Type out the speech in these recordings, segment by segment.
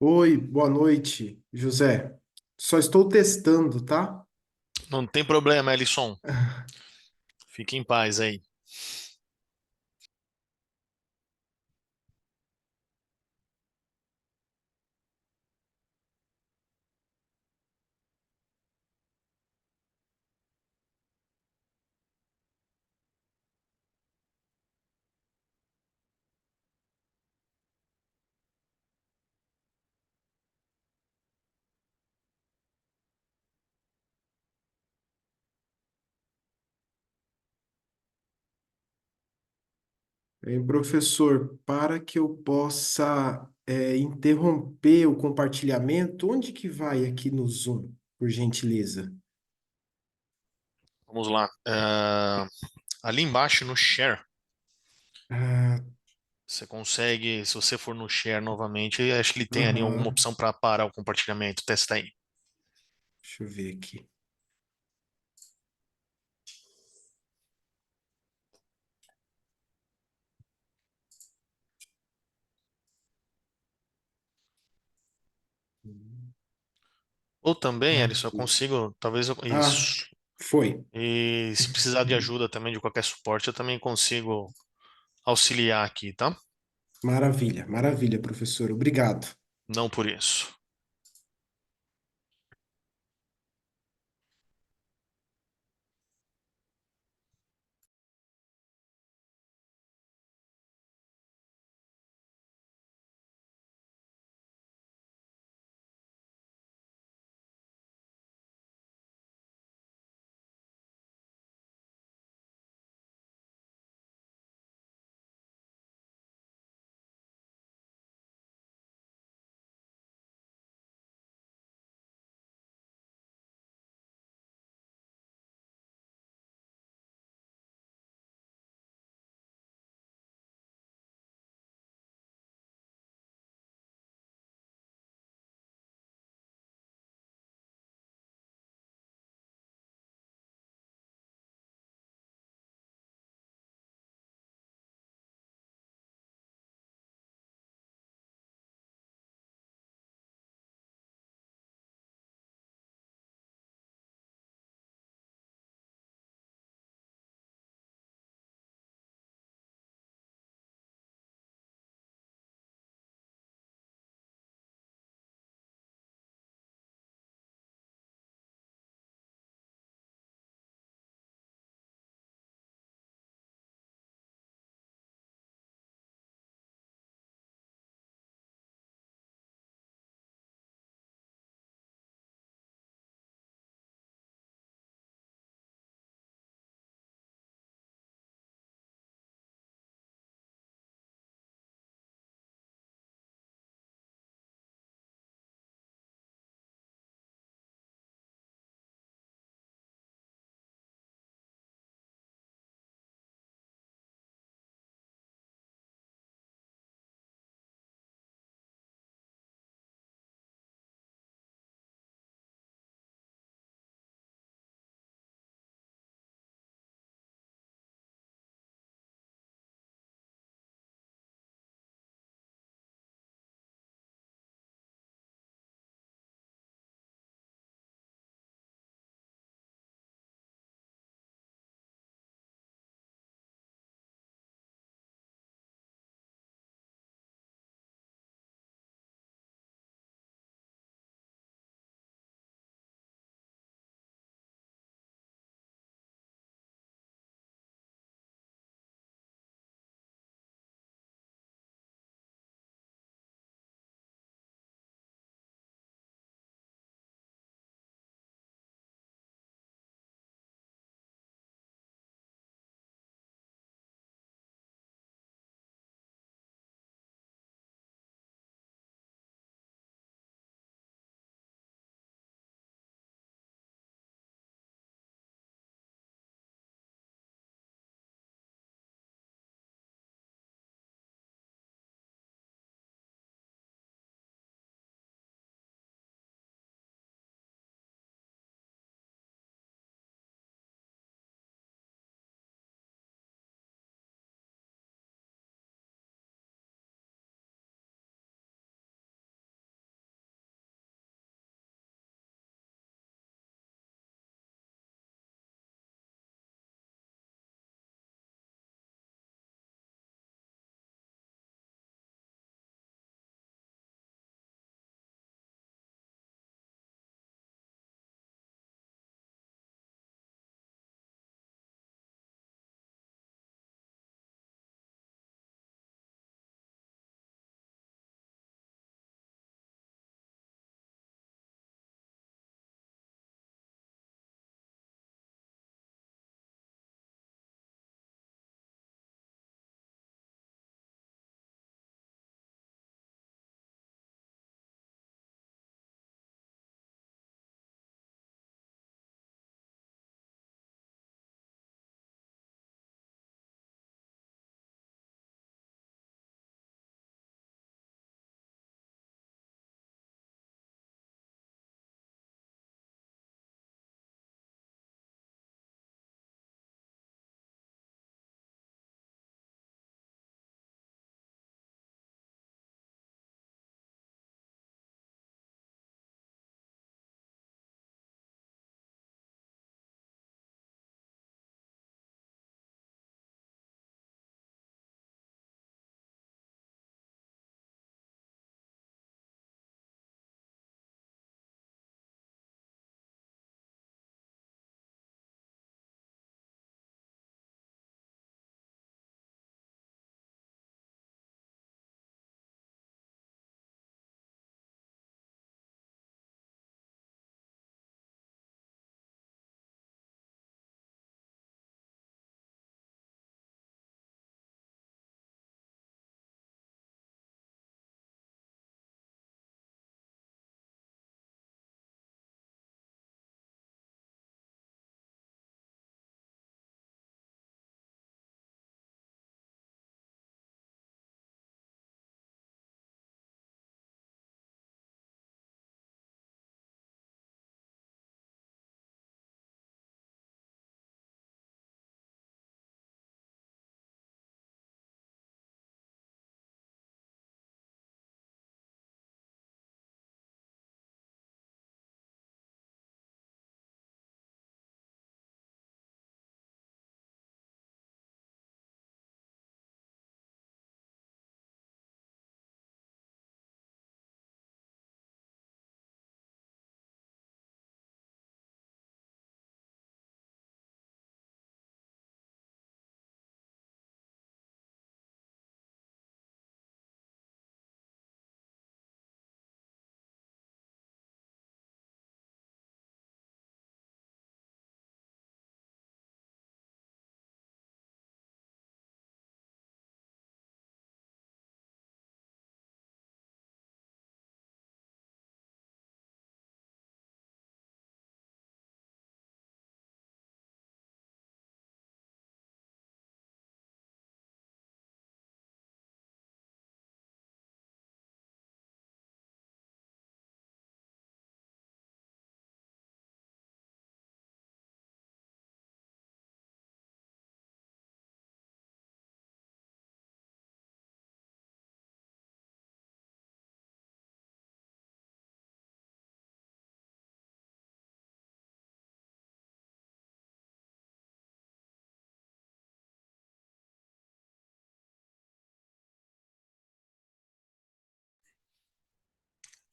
Oi, boa noite, José. Só estou testando, tá? Não tem problema, Ellison. Fique em paz aí. Professor, para que eu possa interromper o compartilhamento, onde que vai aqui no Zoom, por gentileza? Vamos lá. Ali embaixo no Share, Ah, você consegue, se você for no Share novamente, acho que ele tem ali alguma aham. opção para parar o compartilhamento. Testa aí. Deixa eu ver aqui. Ou também, Ellison, eu Aqui. consigo, talvez Ah, isso. foi. E se precisar de ajuda também, de qualquer suporte, eu também consigo auxiliar aqui, tá? Maravilha, maravilha, professor. Obrigado. Não por isso.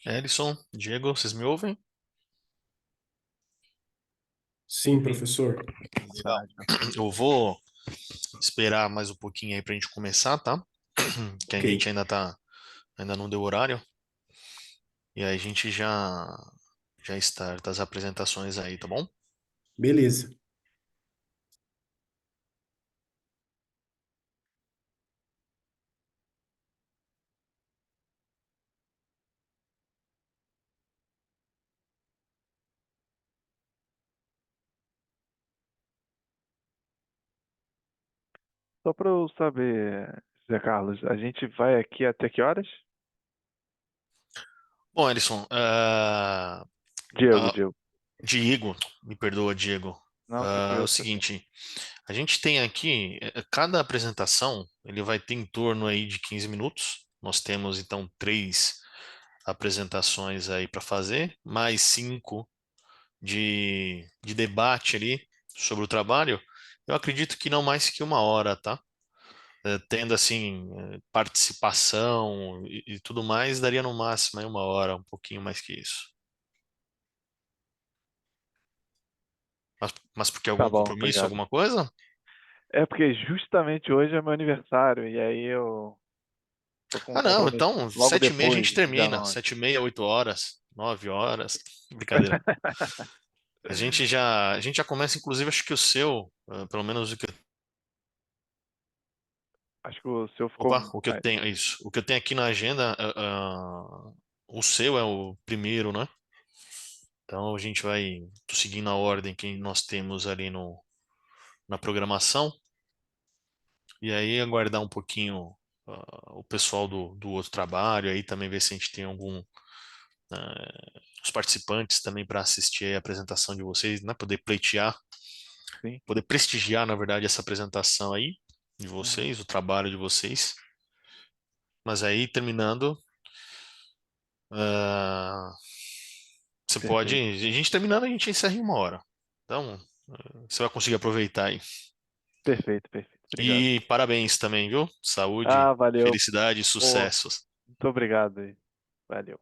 Elison, Diego, vocês me ouvem? Sim, professor. Legal. Eu vou esperar mais um pouquinho aí pra gente começar, tá? Que a Ok, gente ainda não deu horário. E aí a gente já starta as apresentações aí, tá bom? beleza. Só para eu saber, Zé Carlos, a gente vai aqui até que horas? Bom, Elison, Diego, ah, Diego. Diego, me perdoa, Diego. Não, É tranquilo, o tranquilo. seguinte, a gente tem aqui, cada apresentação, ele vai ter em torno aí de 15 minutos. Nós temos, então, três apresentações aí para fazer, mais cinco de debate ali sobre o trabalho. Eu acredito que não mais que uma hora, tá? Tendo, assim, participação e tudo mais, daria no máximo aí uma hora, um pouquinho mais que isso. Mas porque Tá algum bom, compromisso, obrigado. alguma coisa? É porque justamente hoje é meu aniversário e aí eu tô com um Ah, não, compromisso então, logo 7h30 a depois, gente já termina. não antes. 7h30, 8 horas, 9 horas. Brincadeira. A gente já começa, inclusive, acho que o seu, pelo menos Acho que o seu ficou. opa, o que eu tenho, isso. O que eu tenho aqui na agenda, o seu é o primeiro, né? Então a gente vai, tô seguindo a ordem que nós temos ali no, na programação, e aí aguardar um pouquinho, o pessoal do outro trabalho, aí também ver se a gente tem os participantes também para assistir a apresentação de vocês, né? Poder pleitear, Sim. poder prestigiar, na verdade, essa apresentação aí de Uhum. vocês, o trabalho de vocês. Mas aí, terminando, ah, você pode. Perfeito. A gente terminando, a gente encerra em uma hora. Então, você vai conseguir aproveitar aí. Perfeito, perfeito. Obrigado. E parabéns também, viu? Saúde, Ah, valeu. felicidade e Pô, sucessos. muito obrigado aí. Valeu.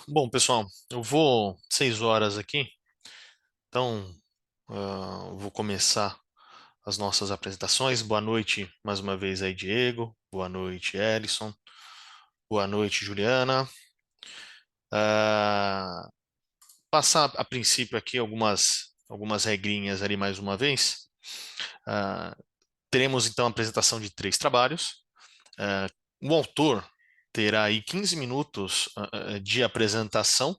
Bom, pessoal, eu vou 6 horas aqui, então eu vou começar as nossas apresentações. Boa noite mais uma vez aí, Diego. Boa noite, Elison. Boa noite, Juliana. Ah, passar a princípio aqui algumas regrinhas ali mais uma vez. Ah, teremos então a apresentação de três trabalhos. Ah, o autor terá aí 15 minutos de apresentação.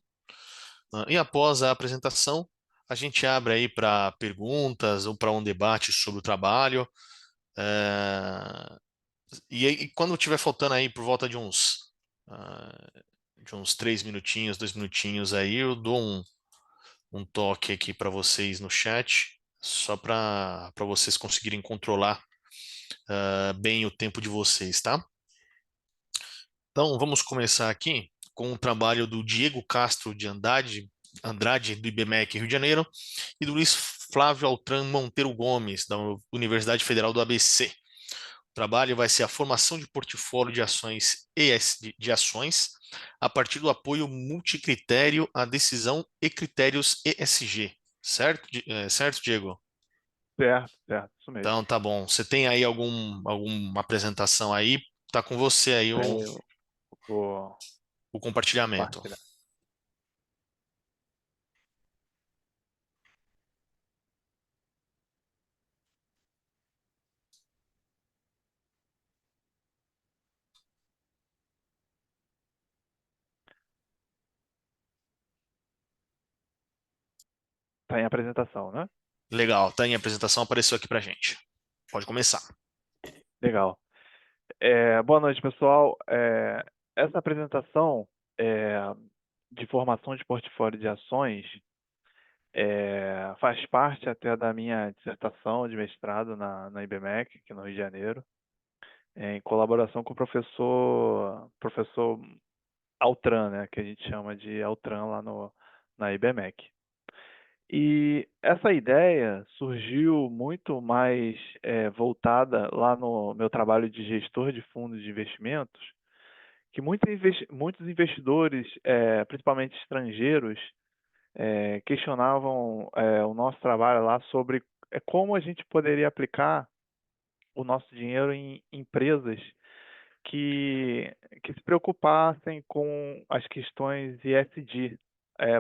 E após a apresentação, a gente abre aí para perguntas ou para um debate sobre o trabalho. Ah, e aí, quando tiver faltando aí por volta ah, de uns 3 minutinhos, 2 minutinhos aí, eu dou um toque aqui para vocês no chat, só para vocês conseguirem controlar bem o tempo de vocês, tá? Então, vamos começar aqui com o trabalho do Diego Castro de Andrade, do IBMEC Rio de Janeiro, e do Luiz Flávio Altran Monteiro Gomes, da Universidade Federal do ABC. O trabalho vai ser a formação de portfólio de ações de ações a partir do apoio multicritério à decisão e critérios ESG. Certo, certo, Diego? Certo, certo, isso mesmo. Então, tá bom. Você tem aí alguma apresentação aí? Tá com você aí Tenho, vou o compartilhamento. compartilhar. Tá em apresentação, né? Legal, tá em apresentação, apareceu aqui pra gente. Pode começar. Legal. Boa noite, pessoal. Essa apresentação é, de formação de portfólio de ações faz parte até da minha dissertação de mestrado na IBMEC, aqui no Rio de Janeiro, em colaboração com o professor Altran, né, que a gente chama de Altran lá na IBMEC. E essa ideia surgiu muito mais voltada lá no meu trabalho de gestor de fundos de investimentos, que muitos investidores, principalmente estrangeiros, questionavam o nosso trabalho lá sobre como a gente poderia aplicar o nosso dinheiro em empresas que se preocupassem com as questões ESG.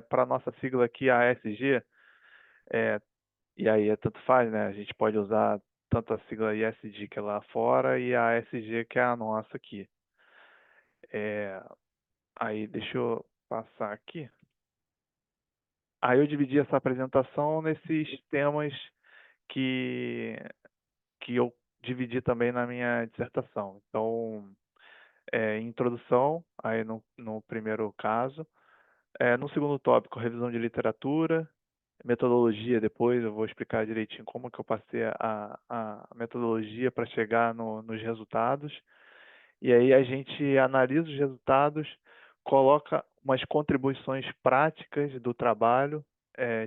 Para a nossa sigla aqui, a ESG, e aí tanto faz, né? A gente pode usar tanto a sigla ESG que é lá fora e a ESG que é a nossa aqui. Aí deixa eu passar aqui. Aí eu dividi essa apresentação nesses temas que, que eu dividi também na minha dissertação. Então, introdução, aí no primeiro caso. No segundo tópico, revisão de literatura, metodologia, depois eu vou explicar direitinho como que eu passei a metodologia para chegar nos resultados. E aí a gente analisa os resultados, coloca umas contribuições práticas do trabalho,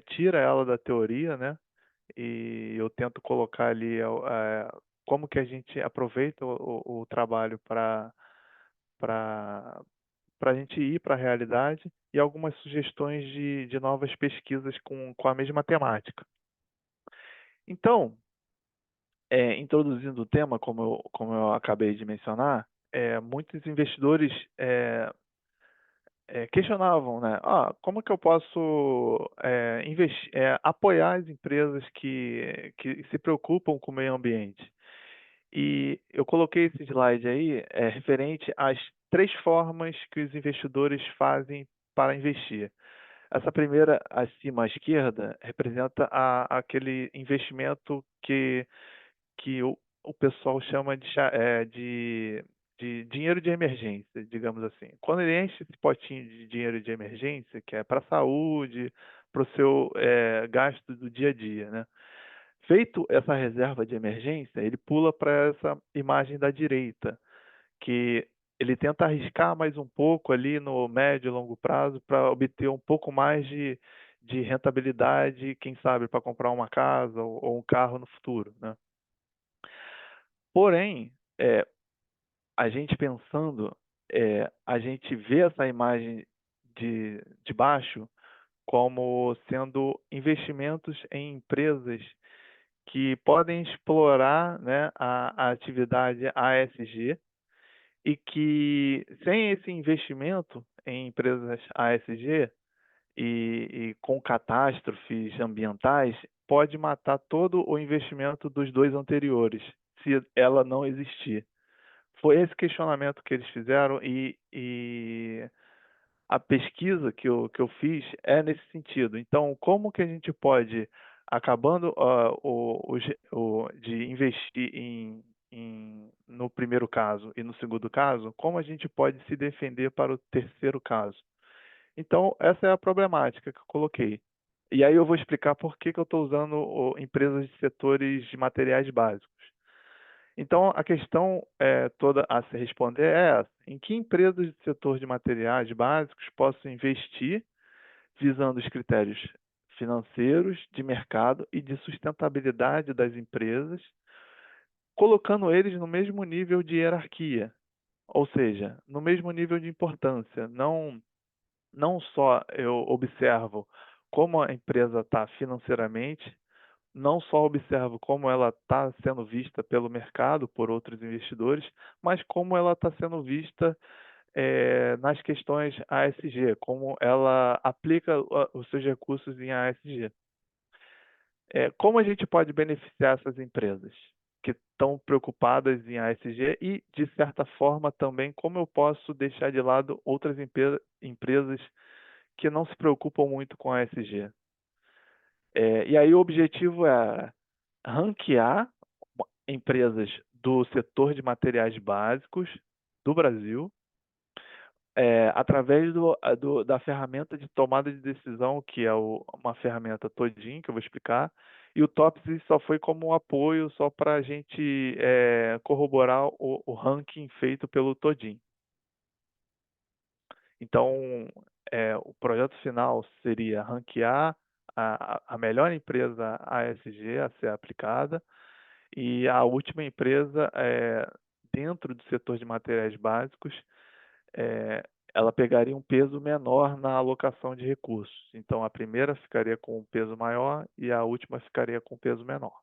tira ela da teoria, né? E eu tento colocar ali como que a gente aproveita o trabalho para a gente ir para a realidade e algumas sugestões de novas pesquisas com a mesma temática. Então, introduzindo o tema, como eu acabei de mencionar, muitos investidores questionavam, né? Como que eu posso apoiar as empresas que se preocupam com o meio ambiente? E eu coloquei esse slide aí referente às 3 formas que os investidores fazem para investir. Essa primeira, acima à esquerda, representa aquele investimento que o pessoal chama de dinheiro de emergência, digamos assim. Quando ele enche esse potinho de dinheiro de emergência, que é para a saúde, para o seu gasto do dia a dia, né? Feito essa reserva de emergência, ele pula para essa imagem da direita, que ele tenta arriscar mais um pouco ali no médio e longo prazo para obter um pouco mais de rentabilidade, quem sabe para comprar uma casa ou um carro no futuro, né? Porém, a gente pensando, a gente vê essa imagem de baixo como sendo investimentos em empresas que podem explorar, né, a atividade ASG e que sem esse investimento em empresas ASG e com catástrofes ambientais, pode matar todo o investimento dos 2 anteriores, se ela não existir. Foi esse questionamento que eles fizeram e a pesquisa que eu fiz é nesse sentido. Então, como que a gente pode, acabando de investir no primeiro caso e no segundo caso, como a gente pode se defender para o terceiro caso? Então, essa é a problemática que eu coloquei. E aí eu vou explicar por que que eu estou usando empresas de setores de materiais básicos. Então, a questão toda a se responder é essa: em que empresas do setor de materiais básicos posso investir visando os critérios financeiros, de mercado e de sustentabilidade das empresas, colocando eles no mesmo nível de hierarquia, ou seja, no mesmo nível de importância. Não só eu observo como a empresa está financeiramente, não só observo como ela está sendo vista pelo mercado, por outros investidores, mas como ela está sendo vista nas questões ASG, como ela aplica os seus recursos em ASG. Como a gente pode beneficiar essas empresas que estão preocupadas em ASG e, de certa forma, também como eu posso deixar de lado outras empresas que não se preocupam muito com ASG? E aí o objetivo é ranquear empresas do setor de materiais básicos do Brasil, através da ferramenta de tomada de decisão, que é uma ferramenta Todin, que eu vou explicar, e o Topsy só foi como um apoio, só para a gente corroborar o ranking feito pelo Todin. Então, o projeto final seria ranquear a melhor empresa ASG a ser aplicada, e a última empresa, dentro do setor de materiais básicos, ela pegaria um peso menor na alocação de recursos. Então, a primeira ficaria com um peso maior e a última ficaria com um peso menor.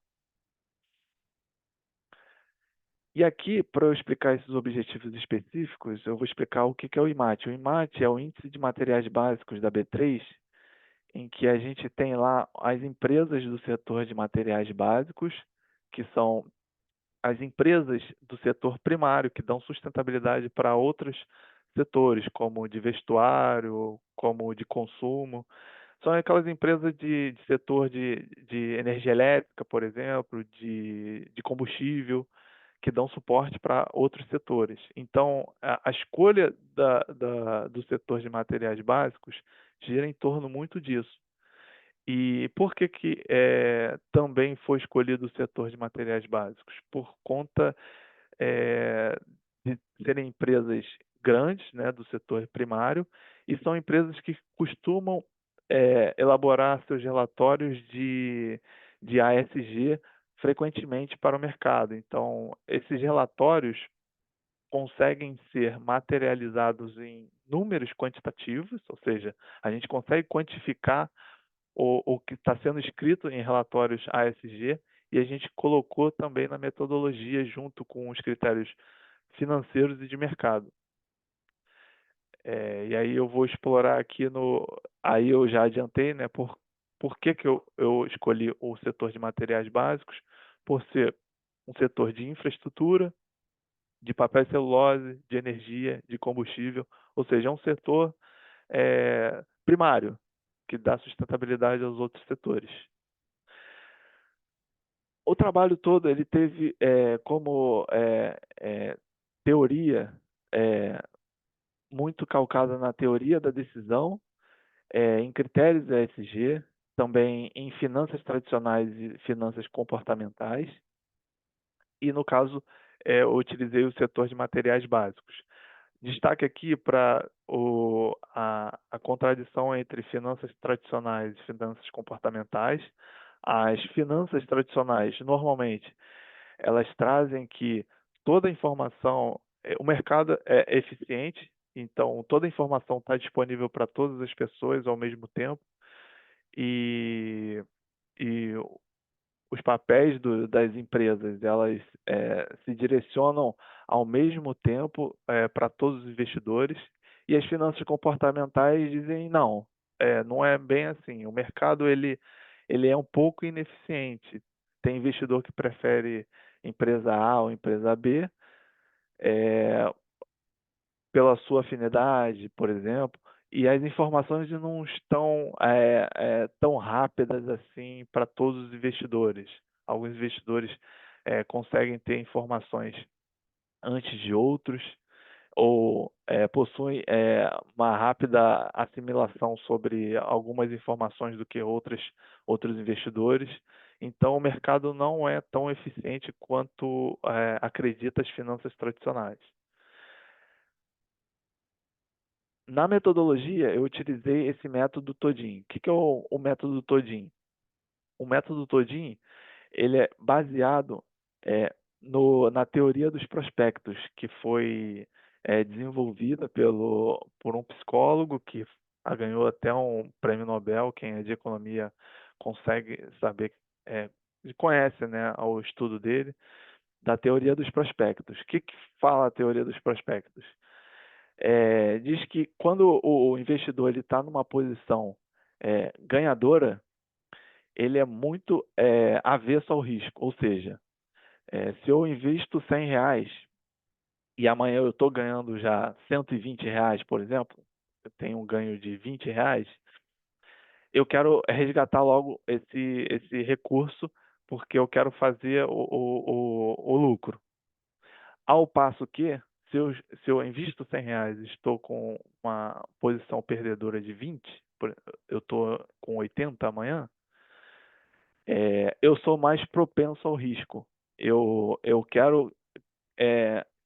E aqui, para eu explicar esses objetivos específicos, eu vou explicar o que é o IMAT. O IMAT é o Índice de Materiais Básicos da B3, em que a gente tem lá as empresas do setor de materiais básicos, que são as empresas do setor primário, que dão sustentabilidade para outros setores, como de vestuário, como de consumo. São aquelas empresas de setor de energia elétrica, por exemplo, de combustível, que dão suporte para outros setores. Então, a escolha do setor de materiais básicos gira em torno muito disso. E por que que também foi escolhido o setor de materiais básicos? Por conta de serem empresas grandes, né, do setor primário, e são empresas que costumam elaborar seus relatórios de ASG frequentemente para o mercado. Então, esses relatórios conseguem ser materializados em números quantitativos, ou seja, a gente consegue quantificar o que está sendo escrito em relatórios ASG, e a gente colocou também na metodologia junto com os critérios financeiros e de mercado. E aí eu vou explorar aqui aí eu já adiantei, né, por que que eu escolhi o setor de materiais básicos, por ser um setor de infraestrutura, de papel e celulose, de energia, de combustível, ou seja, é um setor primário, que dá sustentabilidade aos outros setores. O trabalho todo ele teve como teoria muito calcada na teoria da decisão, em critérios ESG, também em finanças tradicionais e finanças comportamentais, e no caso eu utilizei o setor de materiais básicos. Destaque aqui para a contradição entre finanças tradicionais e finanças comportamentais. As finanças tradicionais, normalmente, elas trazem que toda a informação, o mercado é eficiente, então toda a informação está disponível para todas as pessoas ao mesmo tempo, e os papéis das empresas, elas se direcionam ao mesmo tempo para todos os investidores, e as finanças comportamentais dizem não, não é bem assim. O mercado ele é um pouco ineficiente. Tem investidor que prefere empresa A ou empresa B, pela sua afinidade, por exemplo, e as informações não estão tão rápidas assim para todos os investidores. Alguns investidores conseguem ter informações antes de outros, ou possuem uma rápida assimilação sobre algumas informações do que outros investidores. Então, o mercado não é tão eficiente quanto acredita as finanças tradicionais. Na metodologia, eu utilizei esse método Todin. O que é o método Todin? O método Todin, ele é baseado na teoria dos prospectos, que foi desenvolvida por um psicólogo que ganhou até um prêmio Nobel. Quem é de economia consegue saber, conhece, né, o estudo dele, da teoria dos prospectos. O que fala a teoria dos prospectos? Diz que quando o investidor está numa posição ganhadora, ele é muito avesso ao risco. Ou seja, se eu invisto R$ 100 e amanhã eu estou ganhando já R$ 120, por exemplo, eu tenho um ganho de R$ 20, eu quero resgatar logo esse recurso, porque eu quero fazer o lucro. Ao passo que, se eu invisto R$ 100 e estou com uma posição perdedora de 20, eu estou com 80 amanhã, eu sou mais propenso ao risco. Eu quero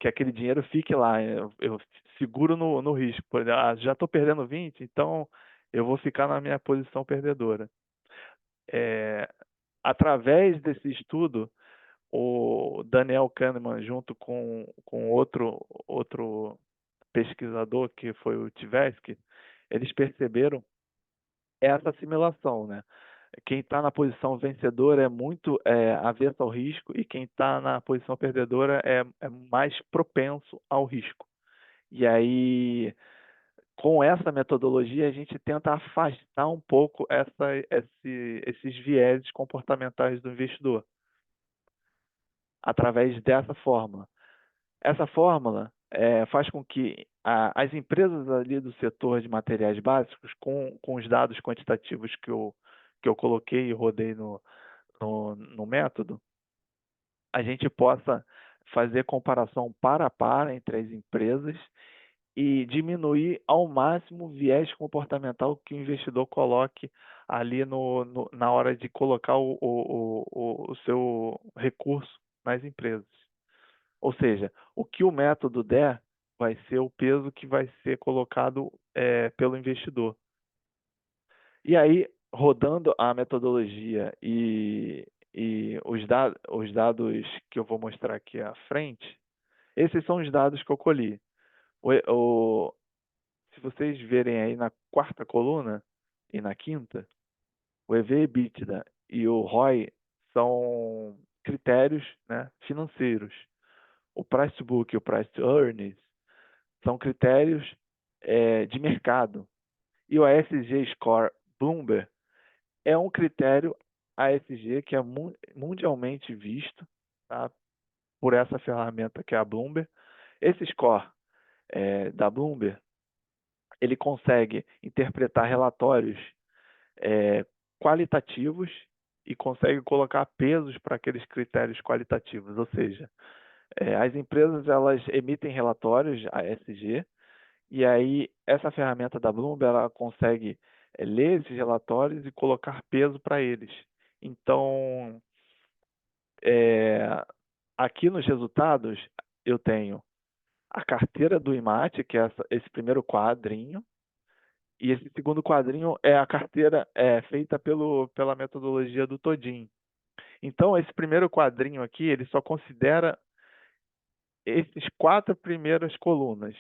que aquele dinheiro fique lá. Eu seguro no risco. Por exemplo, já estou perdendo 20, então eu vou ficar na minha posição perdedora. Através desse estudo, o Daniel Kahneman, junto com outro pesquisador, que foi o Tversky, eles perceberam essa assimilação, né? Quem está na posição vencedora é muito avesso ao risco, e quem está na posição perdedora é mais propenso ao risco. E aí, com essa metodologia, a gente tenta afastar um pouco esses vieses comportamentais do investidor, através dessa fórmula. Essa fórmula faz com que as empresas ali do setor de materiais básicos, com os dados quantitativos que eu coloquei e rodei no método, a gente possa fazer comparação para a para entre as empresas e diminuir ao máximo o viés comportamental que o investidor coloque ali na hora de colocar o seu recurso nas empresas. Ou seja, o que o método der vai ser o peso que vai ser colocado pelo investidor. E aí, rodando a metodologia e os dados que eu vou mostrar aqui à frente, esses são os dados que eu colhi. Se vocês verem aí na quarta coluna e na quinta, o EV/EBITDA e o ROI são critérios, né, financeiros. O price to book e o price to earnings são critérios de mercado. E o ASG Score Bloomberg é um critério ASG que é mundialmente visto, tá, por essa ferramenta que é a Bloomberg. Esse score da Bloomberg, ele consegue interpretar relatórios qualitativos e consegue colocar pesos para aqueles critérios qualitativos. Ou seja, as empresas, elas emitem relatórios ASG, e aí essa ferramenta da Bloomberg, ela consegue ler esses relatórios e colocar peso para eles. Então, aqui nos resultados, eu tenho a carteira do IMAT, que é esse primeiro quadrinho, e esse segundo quadrinho é a carteira feita pela metodologia do Todin. Então, esse primeiro quadrinho aqui, ele só considera esses 4 primeiras colunas: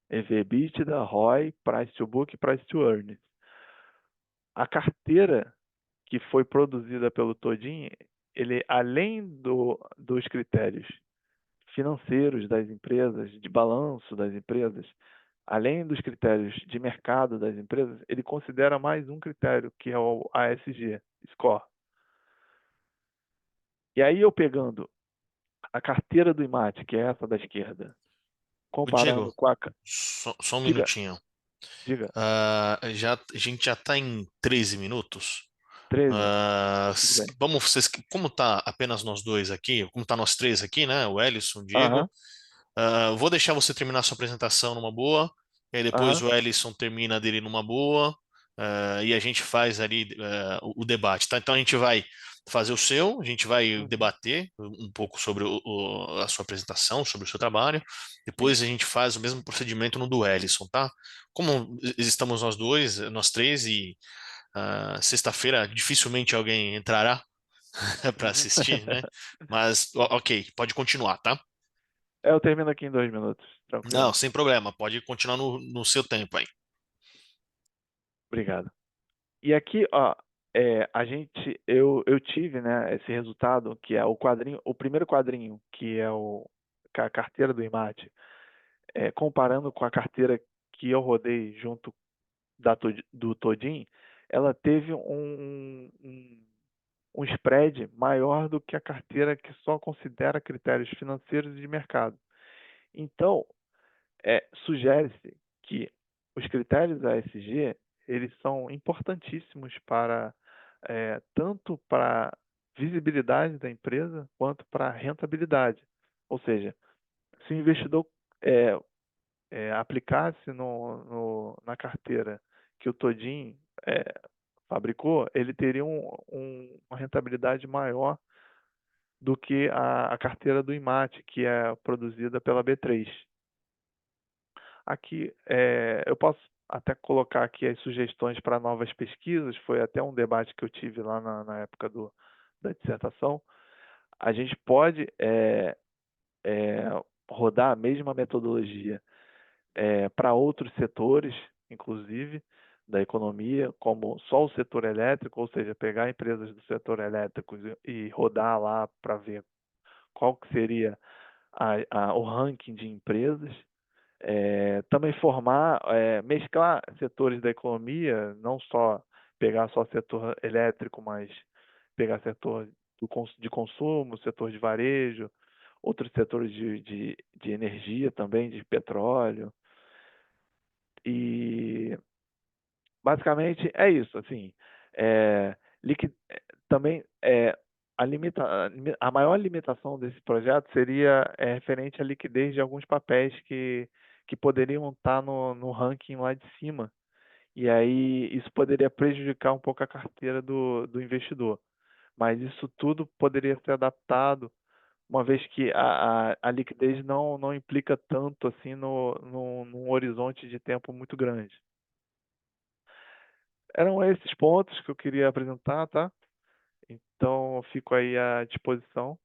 EV/EBITDA, ROI, Price to Book e Price to Earnings. A carteira que foi produzida pelo Todin, ele, além dos critérios financeiros das empresas, de balanço das empresas, além dos critérios de mercado das empresas, ele considera mais um critério, que é o ASG Score. E aí, eu pegando a carteira do IMAT, que é essa da esquerda, O Diego, comparando com a... só um Diga, minutinho. diga. A gente já está em 13 minutos. 13, tudo bem. Como tá apenas nós dois aqui, como tá nós três aqui, né? O Ellison, o Diego. Aham. Vou deixar você terminar sua apresentação numa boa, e aí depois Aham. o Ellison termina dele numa boa, e a gente faz ali o debate, tá? Então a gente vai fazer o seu, a gente vai Uhum. debater um pouco sobre a sua apresentação, sobre o seu trabalho, Sim. depois a gente faz o mesmo procedimento no do Ellison, tá? Como estamos nós dois, nós três, e sexta-feira dificilmente alguém entrará para Uhum. assistir, né? Mas, ok, pode continuar, tá? Eu termino aqui em 2 minutos, Não, tranquilo. sem problema. Pode continuar no seu tempo aí. Obrigado. E aqui, ó, eu tive, né, esse resultado que é o quadrinho, o primeiro quadrinho que é a carteira do IMAT, comparando com a carteira que eu rodei junto do Todin, ela teve um spread maior do que a carteira que só considera critérios financeiros e de mercado. Então, sugere-se que os critérios ASG eles são importantíssimos para tanto para visibilidade da empresa quanto para rentabilidade. Ou seja, se o investidor é, aplicasse na carteira que o Todin fabricou, ele teria uma rentabilidade maior do que a carteira do IMAT, que é produzida pela B3. Aqui, eu posso até colocar aqui as sugestões para novas pesquisas, foi até um debate que eu tive lá na época da dissertação. A gente pode rodar a mesma metodologia para outros setores, inclusive da economia, como só o setor elétrico, ou seja, pegar empresas do setor elétrico e rodar lá para ver qual que seria o ranking de empresas. Também mesclar setores da economia, não só pegar só setor elétrico, mas pegar setor de consumo, setor de varejo, outros setores de energia também, de petróleo. E basicamente é isso, assim, é, também a maior limitação desse projeto seria referente à liquidez de alguns papéis que poderiam estar no ranking lá de cima, e aí isso poderia prejudicar um pouco a carteira do investidor. Mas isso tudo poderia ser adaptado, uma vez que a liquidez não implica tanto assim num horizonte de tempo muito grande. Eram esses pontos que eu queria apresentar, tá? Então, eu fico aí à disposição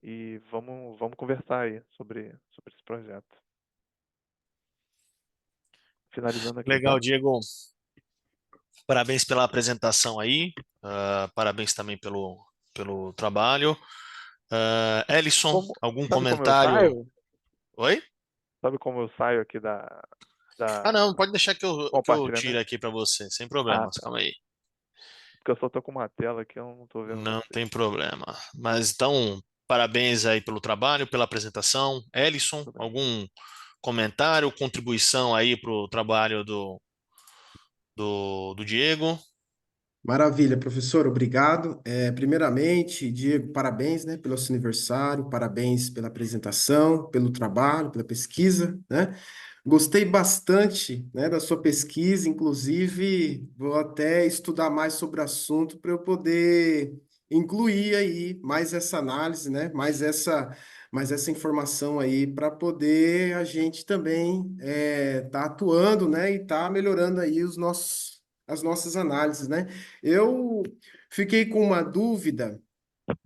e vamos conversar aí sobre esse projeto. Finalizando aqui, Legal, tá? Diego. Parabéns pela apresentação aí. Parabéns também pelo trabalho. Ellison, algum Sabe como eu comentário? saio? Oi? Sabe como eu saio aqui Não, da pode deixar que eu tire compartilhamento? aqui para você, sem Ah, problemas. tá. Calma aí. Porque eu só tô com uma tela aqui, eu não tô vendo Não você. tem problema. Mas então, parabéns aí pelo trabalho, pela apresentação. Ellison, Tudo bem. algum comentário, contribuição aí para o trabalho do Diego? Maravilha, professor, obrigado. Primeiramente, Diego, parabéns, né, pelo seu aniversário, parabéns pela apresentação, pelo trabalho, pela pesquisa, né? Gostei bastante, né, da sua pesquisa, inclusive vou até estudar mais sobre o assunto para eu poder incluir aí mais essa análise, né, mais essa informação aí para poder a gente também tá atuando, né, e tá melhorando aí as nossas análises, né? Eu fiquei com uma dúvida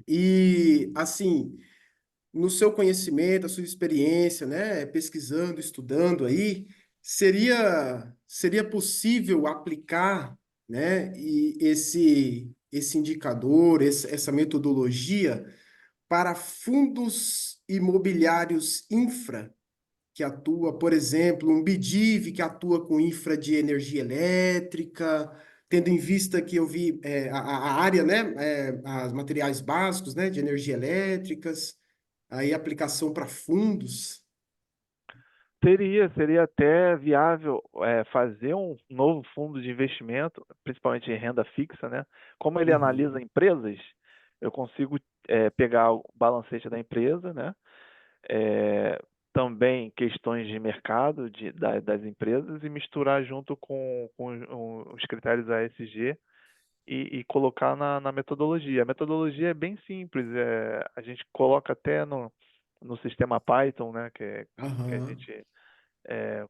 e, assim, no seu conhecimento, a sua experiência, né, pesquisando, estudando aí, seria possível aplicar, né, e esse indicador, essa metodologia para fundos imobiliários infra? Que atua, por exemplo, um BIDIV que atua com infra de energia elétrica, tendo em vista que eu vi a área, né, os materiais básicos, né, de energia elétricas, aí aplicação para fundos. Seria até viável fazer um novo fundo de investimento, principalmente em renda fixa, né? Como ele analisa Uhum. empresas, eu consigo pegar o balancete da empresa, né? também questões de mercado das empresas e misturar junto com os critérios ASG e colocar na metodologia. A metodologia é bem simples, a gente coloca até no sistema Python, né, que a Aham. gente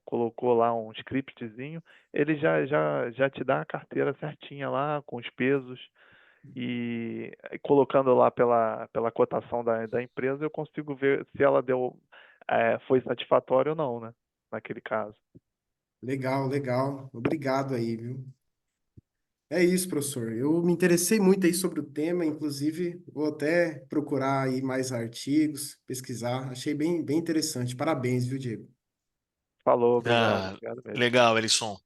colocou lá um scriptzinho, ele já te dá a carteira certinha lá, com os pesos, e colocando lá pela cotação da empresa, eu consigo ver se ela foi satisfatória ou não, né, naquele caso. Legal, legal. Obrigado aí, viu? É isso, professor. Eu me interessei muito aí sobre o tema, inclusive vou até procurar aí mais artigos, pesquisar. Achei bem interessante. Parabéns, viu, Diego? Falou, obrigado, Ah, obrigado mesmo. legal, Elisson.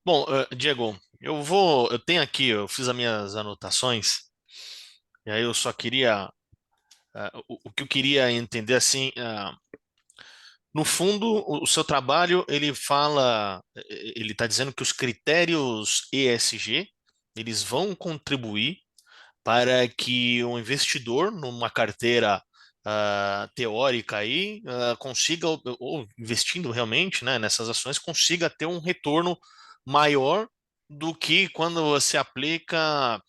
Bom, Diego, eu tenho aqui, eu fiz as minhas anotações, e aí eu só queria, o que eu queria entender assim, no fundo, o seu trabalho, ele fala, ele está dizendo que os critérios ESG, eles vão contribuir para que um investidor numa carteira teórica aí consiga, ou investindo realmente, né, nessas ações, consiga ter um retorno maior do que quando você aplica,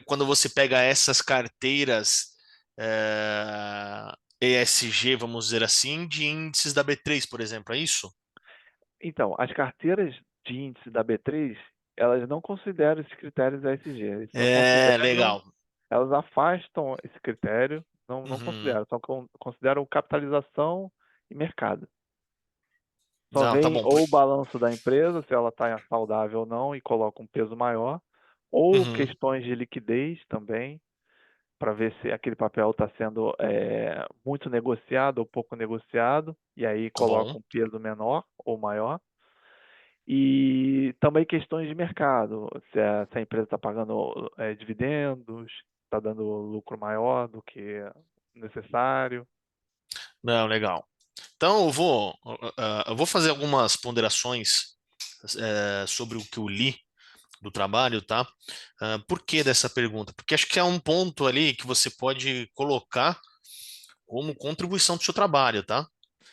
quando você pega essas carteiras ESG, vamos dizer assim, de índices da B3, por exemplo, é isso? Então, as carteiras de índice da B3, elas não consideram esses critérios ESG, eles só É, consideram, legal. elas afastam esse critério, não Uhum. consideram, só consideram capitalização e mercado. Só Não, tá vem bom. ou o balanço da empresa, se ela está saudável ou não, e coloca um peso maior, ou Uhum. questões de liquidez também, para ver se aquele papel está sendo muito negociado ou pouco negociado, e aí Tá coloca bom. um peso menor ou maior. E também questões de mercado, se a empresa está pagando dividendos, está dando lucro maior do que necessário. Não, legal. Então, eu vou fazer algumas ponderações sobre o que eu li do trabalho, tá? Por que dessa pergunta? Porque acho que é um ponto ali que você pode colocar como contribuição do seu trabalho, tá? Uhum.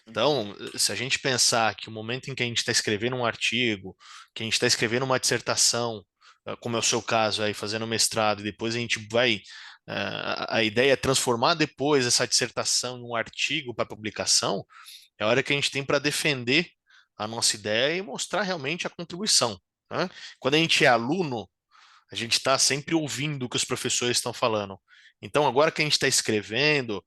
Então, se a gente pensar que o momento em que a gente está escrevendo um artigo, que a gente está escrevendo uma dissertação, como é o seu caso aí, fazendo mestrado, e depois a gente vai. A ideia é transformar depois essa dissertação em um artigo para publicação, é a hora que a gente tem para defender a nossa ideia e mostrar realmente a contribuição, né? Quando a gente é aluno, a gente está sempre ouvindo o que os professores estão falando. Então, agora que a gente está escrevendo,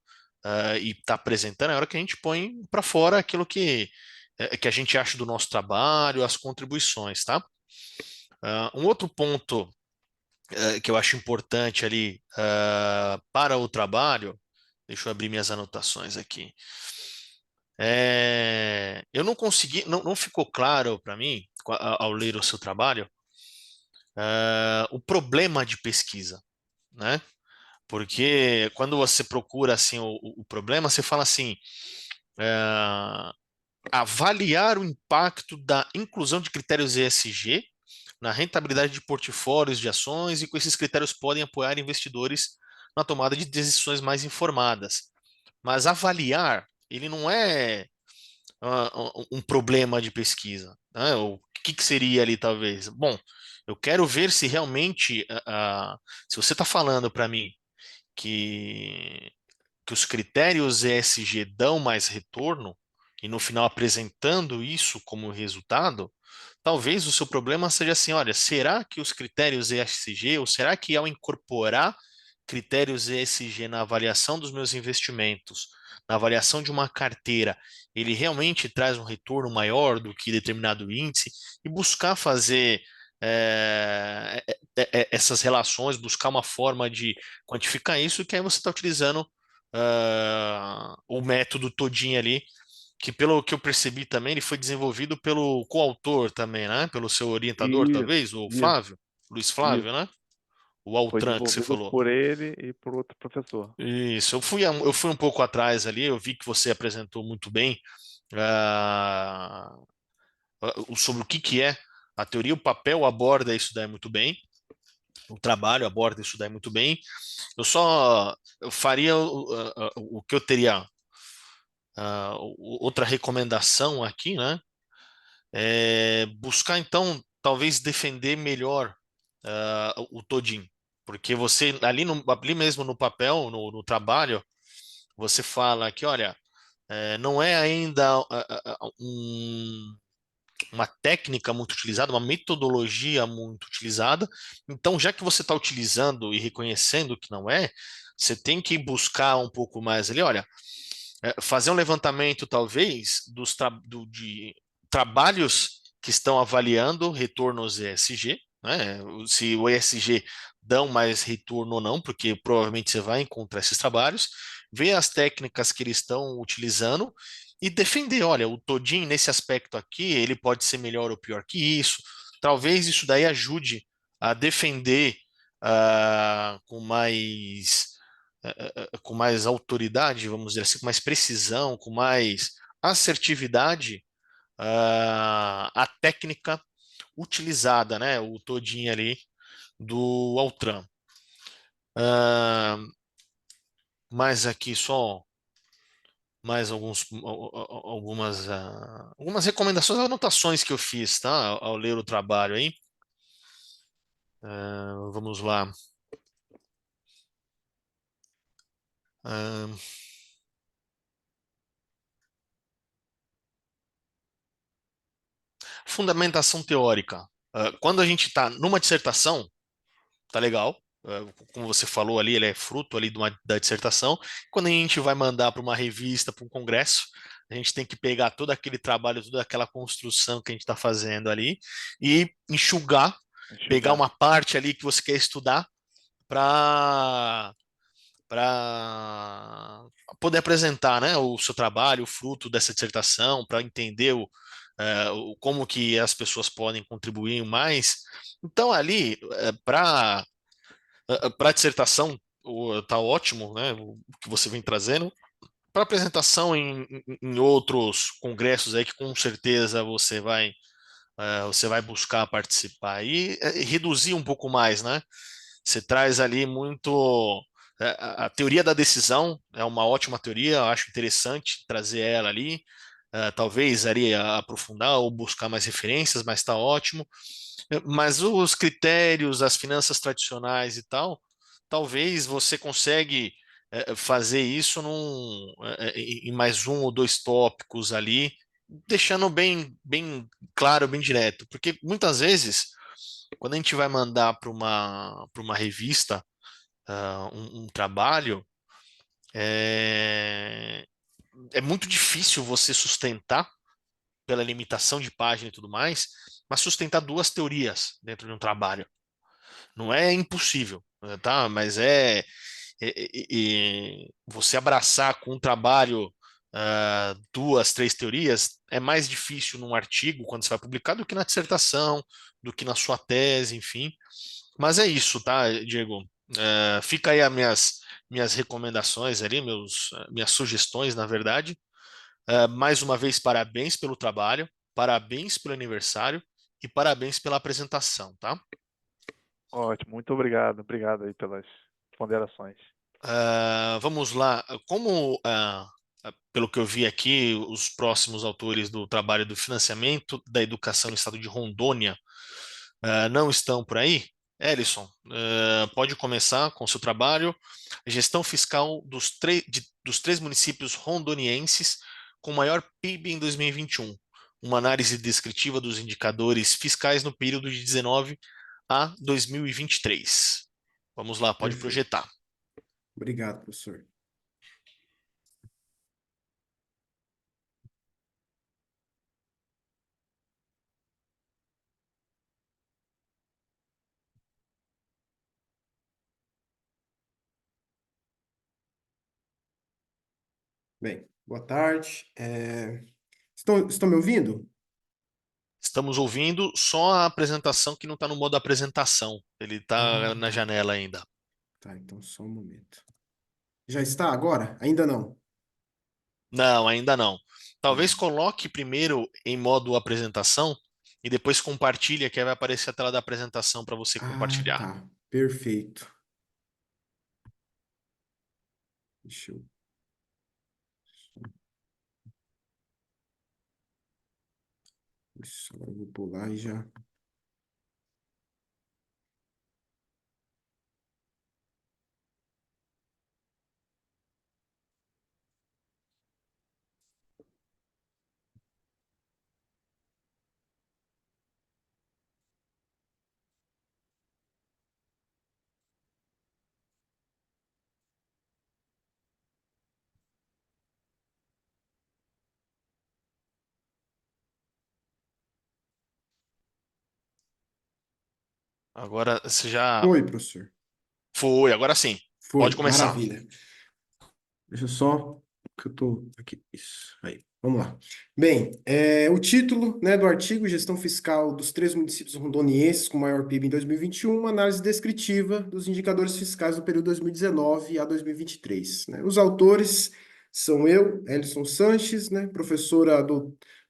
e está apresentando, é hora que a gente põe para fora aquilo que a gente acha do nosso trabalho, as contribuições, tá? Um outro ponto que eu acho importante ali para o trabalho, deixa eu abrir minhas anotações aqui. Eu não consegui, não ficou claro para mim, ao ler o seu trabalho, o problema de pesquisa, né? Porque quando você procura assim o problema, você fala assim, eh, avaliar o impacto da inclusão de critérios ESG na rentabilidade de portfólios de ações e com esses critérios podem apoiar investidores na tomada de decisões mais informadas. Mas avaliar, ele não é um problema de pesquisa, né? O que seria ali, talvez? Bom, eu quero ver se realmente, se você está falando para mim que, que os critérios ESG dão mais retorno, e no final apresentando isso como resultado, talvez o seu problema seja assim: olha, será que os critérios ESG, ou será que ao incorporar critérios ESG na avaliação dos meus investimentos, na avaliação de uma carteira, ele realmente traz um retorno maior do que determinado índice, e buscar fazer essas relações, buscar uma forma de quantificar isso, que aí você está utilizando o método todinho ali, que pelo que eu percebi também, ele foi desenvolvido pelo coautor também, né? Pelo seu orientador, Isso, talvez, o isso, Flávio, Luiz isso. Flávio, né? O Foi Altran que você desenvolvido falou. por ele e por outro professor. Isso, eu fui um pouco atrás ali, eu vi que você apresentou muito bem ah, sobre o que é a teoria, o papel aborda isso daí muito bem, o trabalho aborda isso daí muito bem. Eu faria o que eu teria outra recomendação aqui, né? É buscar, então, talvez defender melhor o todinho. Porque você, ali, ali mesmo no papel, no trabalho, você fala que, olha, não é ainda uma técnica muito utilizada, uma metodologia muito utilizada. Então, já que você está utilizando e reconhecendo que não é, você tem que buscar um pouco mais ali, olha, fazer um levantamento, talvez, de trabalhos que estão avaliando retornos ESG, né? Se o ESG dão mais retorno ou não, porque provavelmente você vai encontrar esses trabalhos, ver as técnicas que eles estão utilizando e defender, olha, o Todin nesse aspecto aqui, ele pode ser melhor ou pior que isso. Talvez isso daí ajude a defender com mais autoridade, vamos dizer assim, com mais precisão, com mais assertividade, a técnica utilizada, né, o todinho ali do Altran. Mais aqui só mais algumas recomendações, anotações que eu fiz, tá, ao ler o trabalho aí. Vamos lá. Fundamentação teórica. Quando a gente está numa dissertação, tá legal. Como você falou ali, ele é fruto ali da dissertação. Quando a gente vai mandar para uma revista, para um congresso, a gente tem que pegar todo aquele trabalho, toda aquela construção que a gente está fazendo ali e enxugar, pegar Enxugar. uma parte ali que você quer estudar para poder apresentar, né, o seu trabalho, o fruto dessa dissertação, para entender como que as pessoas podem contribuir mais. Então, ali, para a dissertação, tá ótimo, né, o que você vem trazendo. Para apresentação em outros congressos aí que com certeza você vai buscar participar e reduzir um pouco mais, né? Você traz ali muito. A teoria da decisão é uma ótima teoria, eu acho interessante trazer ela ali. Talvez ali aprofundar ou buscar mais referências, mas está ótimo. Mas os critérios, as finanças tradicionais e tal, talvez você consegue fazer isso em mais um ou dois tópicos ali, deixando bem, bem claro, bem direto. Porque muitas vezes, quando a gente vai mandar para uma revista um trabalho, é, é muito difícil você sustentar, pela limitação de página e tudo mais, mas sustentar duas teorias dentro de um trabalho. Não é impossível, tá? Mas você abraçar com um trabalho duas, três teorias é mais difícil num artigo, quando você vai publicar, do que na dissertação, do que na sua tese, enfim. Mas é isso, tá, Diego? Fica aí as minhas recomendações ali, minhas sugestões, na verdade. Mais uma vez, parabéns pelo trabalho, parabéns pelo aniversário e parabéns pela apresentação, tá? Ótimo, muito obrigado. Obrigado aí pelas ponderações. Vamos lá. Pelo que eu vi aqui, os próximos autores do trabalho do financiamento da educação no estado de Rondônia não estão por aí? Ellison, pode começar com o seu trabalho. Gestão fiscal dos três municípios rondonienses com maior PIB em 2021. Uma análise descritiva dos indicadores fiscais no período de 19 a 2023. Vamos lá, pode Perfeito. projetar. Obrigado, professor. Bem, boa tarde. Estão me ouvindo? Estamos ouvindo só a apresentação que não está no modo apresentação. Ele está Ah, na tá. janela ainda. Tá, então só um momento. Já está agora? Ainda não. Não, ainda não. Talvez Tá. coloque primeiro em modo apresentação e depois compartilha, que aí vai aparecer a tela da apresentação para você Ah, compartilhar. tá. Perfeito. Deixa eu. Isso, agora eu vou pular e já. Agora você já Oi, professor. foi, agora sim. Pode Foi, começar. maravilha. Deixa eu só que eu tô aqui. Isso, aí. Vamos lá. Bem, o título, né, do artigo, Gestão Fiscal dos três municípios rondonienses com maior PIB em 2021, uma análise descritiva dos indicadores fiscais do período 2019 a 2023, né? Os autores são eu, Elison Sanches, né,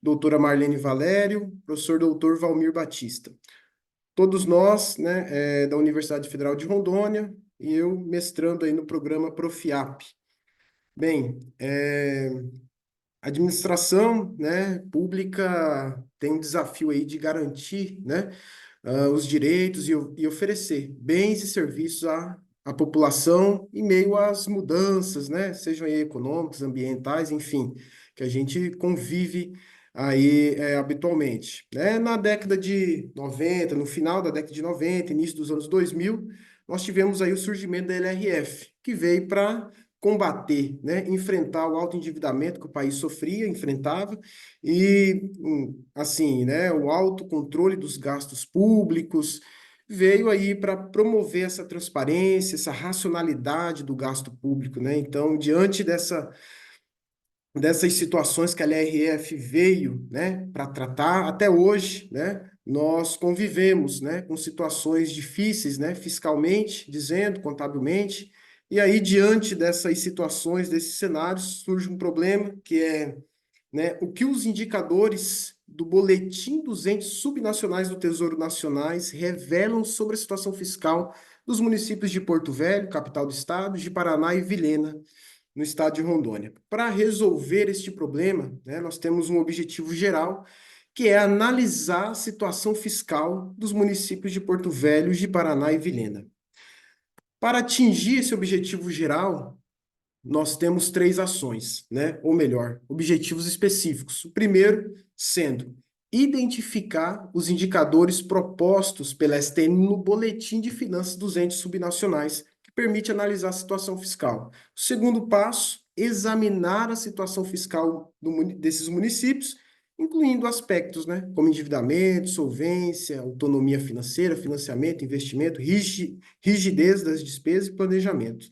doutora Marlene Valério, professor doutor Valmir Batista. Todos nós, né, da Universidade Federal de Rondônia, e eu mestrando aí no programa Profiap. Bem, a administração, né, pública tem um desafio aí de garantir, né, os direitos e oferecer bens e serviços à população em meio às mudanças, né, sejam aí econômicas, ambientais, enfim, que a gente convive aí habitualmente. Né? Na década de 90, no final da década de 90, início dos anos 2000, nós tivemos aí o surgimento da LRF, que veio para combater, né, enfrentar o alto endividamento que o país sofria, enfrentava, e, assim, né, o alto controle dos gastos públicos veio aí para promover essa transparência, essa racionalidade do gasto público, né? Então, diante dessas situações que a LRF veio, né, para tratar, até hoje, né, nós convivemos, né, com situações difíceis, né, fiscalmente, dizendo, contabilmente, e aí, diante dessas situações, desses cenários, surge um problema que é, né, o que os indicadores do Boletim dos Entes Subnacionais do Tesouro Nacionais revelam sobre a situação fiscal dos municípios de Porto Velho, capital do estado, de Paraná e Vilhena, no estado de Rondônia. Para resolver este problema, né, nós temos um objetivo geral, que é analisar a situação fiscal dos municípios de Porto Velho, de Paraná e Vilhena. Para atingir esse objetivo geral, nós temos três ações, né? Ou melhor, objetivos específicos. O primeiro sendo identificar os indicadores propostos pela STN no Boletim de Finanças dos Entes Subnacionais, que permite analisar a situação fiscal. O segundo passo, examinar a situação fiscal desses municípios, incluindo aspectos, né, como endividamento, solvência, autonomia financeira, financiamento, investimento, rigidez das despesas e planejamento.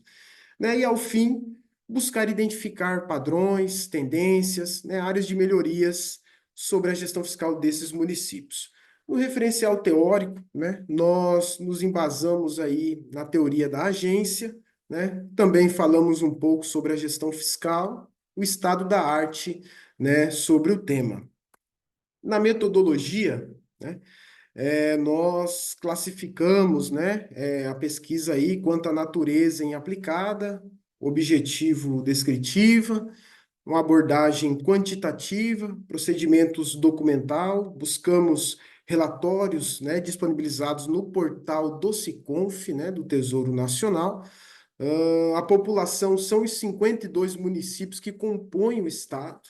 Né? E, ao fim, buscar identificar padrões, tendências, né, áreas de melhorias sobre a gestão fiscal desses municípios. No referencial teórico, né, nós nos embasamos aí na teoria da agência, né, também falamos um pouco sobre a gestão fiscal, o estado da arte, né, sobre o tema. Na metodologia, né, nós classificamos, né, a pesquisa aí quanto à natureza em aplicada, objetivo descritiva, uma abordagem quantitativa, procedimentos documental, buscamos relatórios, né, disponibilizados no portal do SICONF, né, do Tesouro Nacional. A população são os 52 municípios que compõem o estado,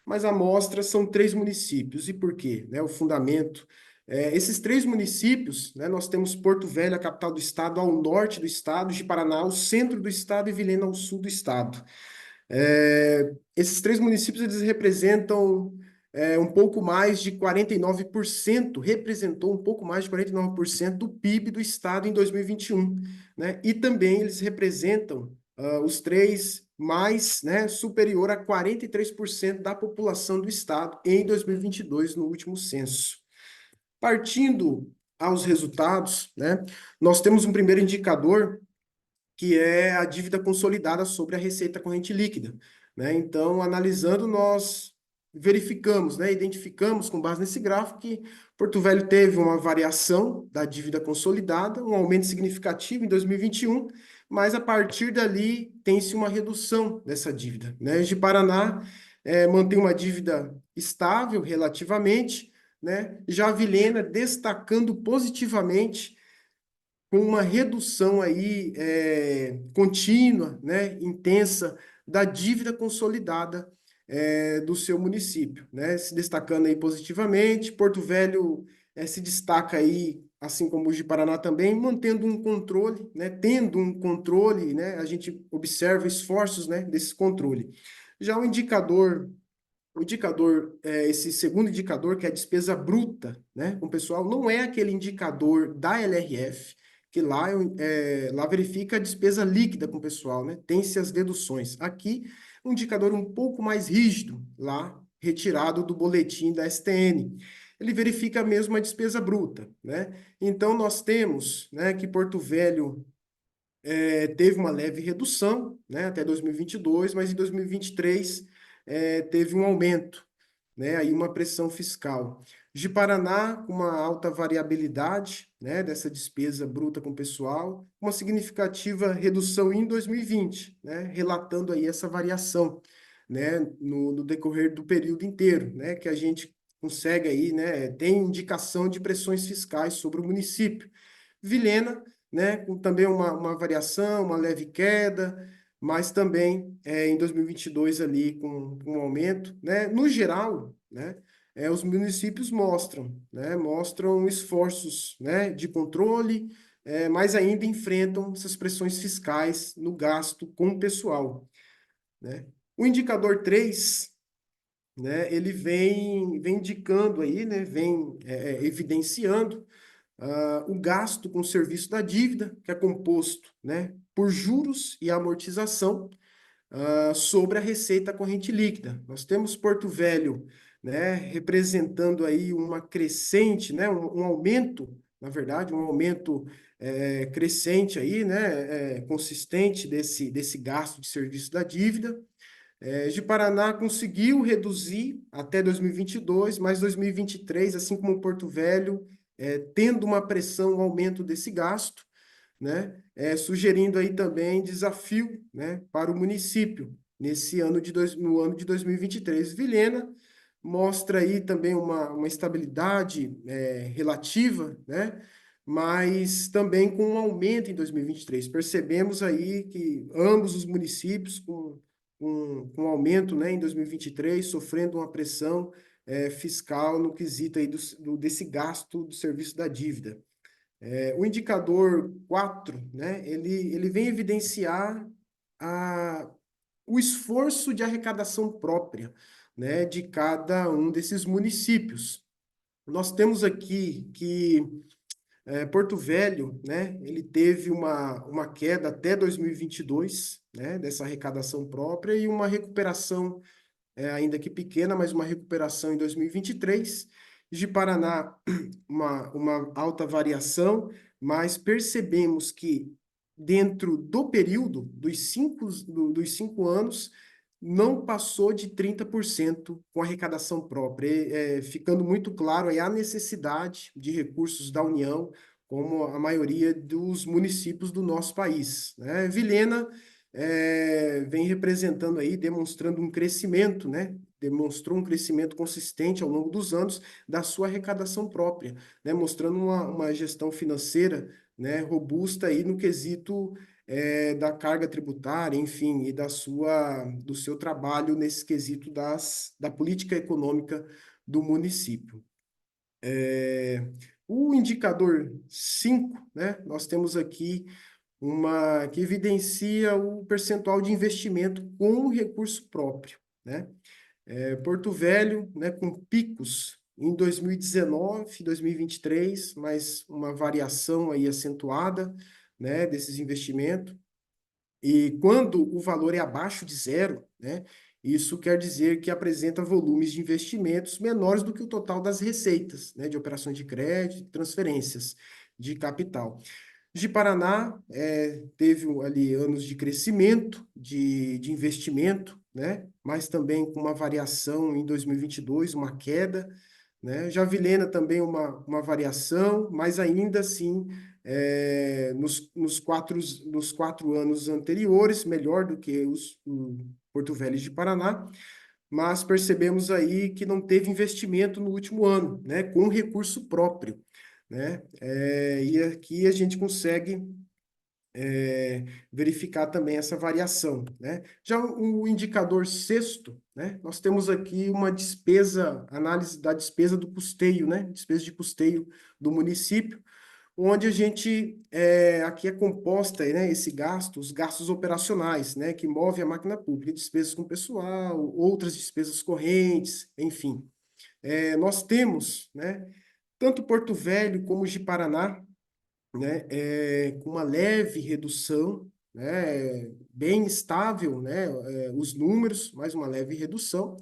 mas a amostra são três municípios. E por quê? Né, o fundamento. Esses três municípios, né, nós temos Porto Velho, a capital do estado, ao norte do estado, de Paraná, ao centro do estado e Vilhena, ao sul do estado. Esses três municípios eles representam um pouco mais de 49%, representou um pouco mais de 49% do PIB do estado em 2021, né? E também eles representam os três mais, né, superior a 43% da população do estado em 2022, no último censo. Partindo aos resultados, né, nós temos um primeiro indicador que é a dívida consolidada sobre a receita corrente líquida, né? Então, analisando, nós verificamos, né, identificamos com base nesse gráfico que Porto Velho teve uma variação da dívida consolidada, um aumento significativo em 2021, mas a partir dali tem-se uma redução dessa dívida, né? De Paraná mantém uma dívida estável relativamente, né? Já a Vilhena destacando positivamente com uma redução aí contínua, né, intensa da dívida consolidada do seu município, né, se destacando aí positivamente. Porto Velho se destaca aí, assim como o de Paraná também, mantendo um controle, né, tendo um controle, né, a gente observa esforços, né, desse controle. Já o indicador, esse segundo indicador, que é a despesa bruta, né, com o pessoal, não é aquele indicador da LRF, que lá verifica a despesa líquida com o pessoal, né? Tem-se as deduções. Aqui, um indicador um pouco mais rígido, lá retirado do boletim da STN. Ele verifica mesmo a despesa bruta, né? Então, nós temos, né, que Porto Velho teve uma leve redução, né, até 2022, mas em 2023 teve um aumento, né, aí uma pressão fiscal. De Paraná, com uma alta variabilidade, né, dessa despesa bruta com o pessoal, uma significativa redução em 2020, né, relatando aí essa variação, né, no decorrer do período inteiro, né, que a gente consegue aí, né, tem indicação de pressões fiscais sobre o município. Vilhena, né, com também uma variação, uma leve queda, mas também em 2022 ali com um aumento, né? No geral, né, os municípios mostram esforços, né, de controle, mas ainda enfrentam essas pressões fiscais no gasto com o pessoal, né? O indicador 3, né, ele vem indicando aí, né, vem evidenciando o gasto com o serviço da dívida, que é composto, né, por juros e amortização, sobre a receita corrente líquida. Nós temos Porto Velho, né, representando aí uma crescente, né, um aumento, na verdade, um aumento crescente aí, né, consistente desse gasto de serviço da dívida. De Paraná conseguiu reduzir até 2022, mas 2023, assim como Porto Velho, tendo uma pressão, um aumento desse gasto, né? Sugerindo aí também desafio, né, para o município no ano de 2023. Vilhena mostra aí também uma estabilidade relativa, né? Mas também com um aumento em 2023. Percebemos aí que ambos os municípios com aumento, né, em 2023, sofrendo uma pressão fiscal no quesito aí desse gasto do serviço da dívida. O indicador 4, né, ele vem evidenciar o esforço de arrecadação própria, né, de cada um desses municípios. Nós temos aqui que Porto Velho, né, ele teve uma queda até 2022, né, dessa arrecadação própria e uma recuperação ainda que pequena, mas uma recuperação em 2023. De Paraná, uma alta variação, mas percebemos que dentro do período dos 5 anos, não passou de 30% com arrecadação própria, ficando muito claro aí a necessidade de recursos da União, como a maioria dos municípios do nosso país, né? Vilhena vem representando aí, demonstrando um crescimento, né? Demonstrou um crescimento consistente ao longo dos anos da sua arrecadação própria, né? Mostrando uma gestão financeira, né, robusta aí no quesito da carga tributária, enfim, e do seu trabalho nesse quesito da política econômica do município. O indicador 5, né, nós temos aqui que evidencia o percentual de investimento com recurso próprio, né? Porto Velho, né, com picos em 2019, 2023, mas uma variação aí acentuada, né, desses investimentos. E quando o valor é abaixo de zero, né, isso quer dizer que apresenta volumes de investimentos menores do que o total das receitas, né, de operações de crédito, transferências de capital. De Paraná, teve ali anos de crescimento, de investimento, né? Mas também com uma variação em 2022, uma queda, né? Javilena também uma variação, mas ainda assim, nos quatro anos anteriores, melhor do que o Porto Velho de Paraná. mas percebemos aí que não teve investimento no último ano, né, com recurso próprio, né? E aqui a gente consegue verificar também essa variação, né? Já o indicador sexto, né? Nós temos aqui uma despesa, análise da despesa do custeio, né? Despesa de custeio do município, onde a gente, aqui é composta, né, esse gasto, os gastos operacionais, né, que move a máquina pública, despesas com pessoal, outras despesas correntes, enfim. Nós temos, né, tanto Porto Velho como Ji-Paraná, né, com uma leve redução, né, bem estável, né, os números, mas uma leve redução,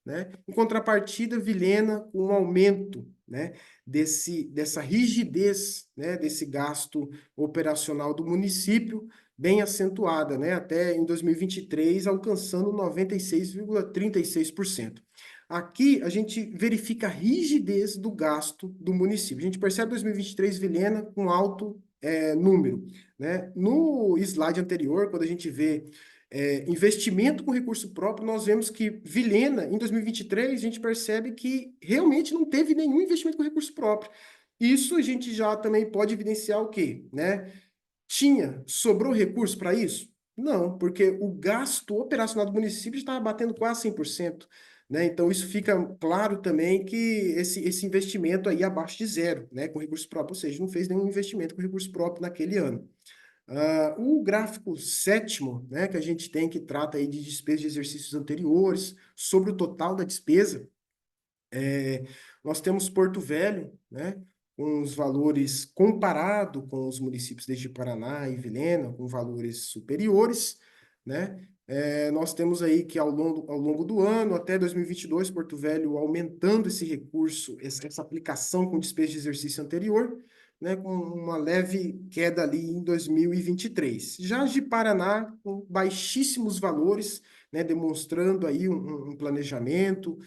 né? Em contrapartida, Vilhena, com um aumento, né, dessa rigidez, né, desse gasto operacional do município, bem acentuada, né, até em 2023, alcançando 96,36%. Aqui a gente verifica a rigidez do gasto do município. A gente percebe 2023 Vilhena com alto número, né? No slide anterior, quando a gente vê investimento com recurso próprio, nós vemos que Vilhena, em 2023, a gente percebe que realmente não teve nenhum investimento com recurso próprio. Isso a gente já também pode evidenciar o quê, né? Sobrou recurso para isso? Não, porque o gasto operacional do município estava batendo quase 100%, né? Então, isso fica claro também que esse investimento aí abaixo de zero, né? Com recurso próprio, ou seja, não fez nenhum investimento com recurso próprio naquele ano. O gráfico sétimo, né, que a gente tem, que trata aí de despesa de exercícios anteriores, sobre o total da despesa, nós temos Porto Velho, né, com os valores comparado com os municípios de Paraná e Vilhena, com valores superiores, né? Nós temos aí que ao longo do ano, até 2022, Porto Velho aumentando esse recurso, essa aplicação com despesa de exercício anterior, né, com uma leve queda ali em 2023. Já de Paraná, com baixíssimos valores, né, demonstrando aí um planejamento,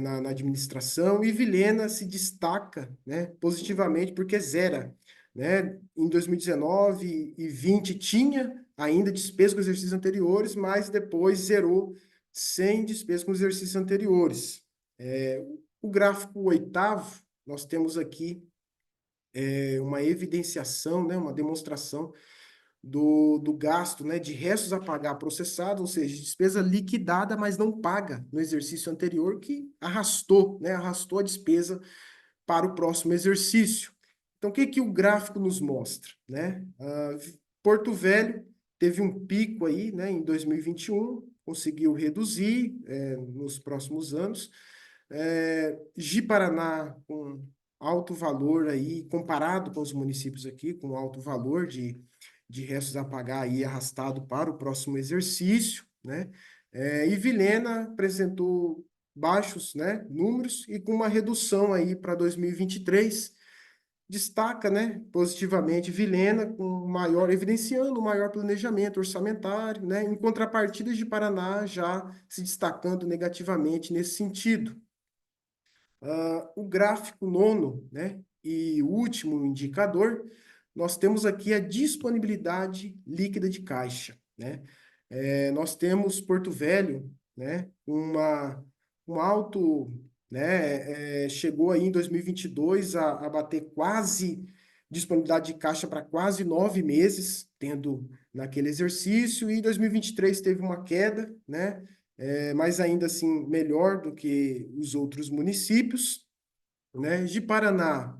na administração, e Vilhena se destaca, né, positivamente porque zera, né? Em 2019 e 20 tinha ainda despesa com exercícios anteriores, mas depois zerou sem despesa com exercícios anteriores. O gráfico oitavo, nós temos aqui uma evidenciação, né, uma demonstração do gasto, né, de restos a pagar processado, ou seja, despesa liquidada, mas não paga no exercício anterior, que arrastou, né, arrastou a despesa para o próximo exercício. Então, o que que o gráfico nos mostra, né? Porto Velho teve um pico aí, né, em 2021, conseguiu reduzir nos próximos anos. Ji-Paraná com alto valor aí, comparado com os municípios aqui, com alto valor de restos a pagar aí arrastado para o próximo exercício, né? E Vilhena apresentou baixos, né, números e com uma redução aí para 2023, destaca, né, positivamente Vilhena com maior, evidenciando o maior planejamento orçamentário, né, em contrapartida de Paraná já se destacando negativamente nesse sentido. O gráfico nono, né, e o último indicador, nós temos aqui a disponibilidade líquida de caixa, né? Nós temos Porto Velho, né, um alto, né, chegou aí em 2022 a bater quase disponibilidade de caixa para quase 9 meses, tendo naquele exercício, e 2023 teve uma queda, né, mas ainda assim melhor do que os outros municípios, né? De Paraná,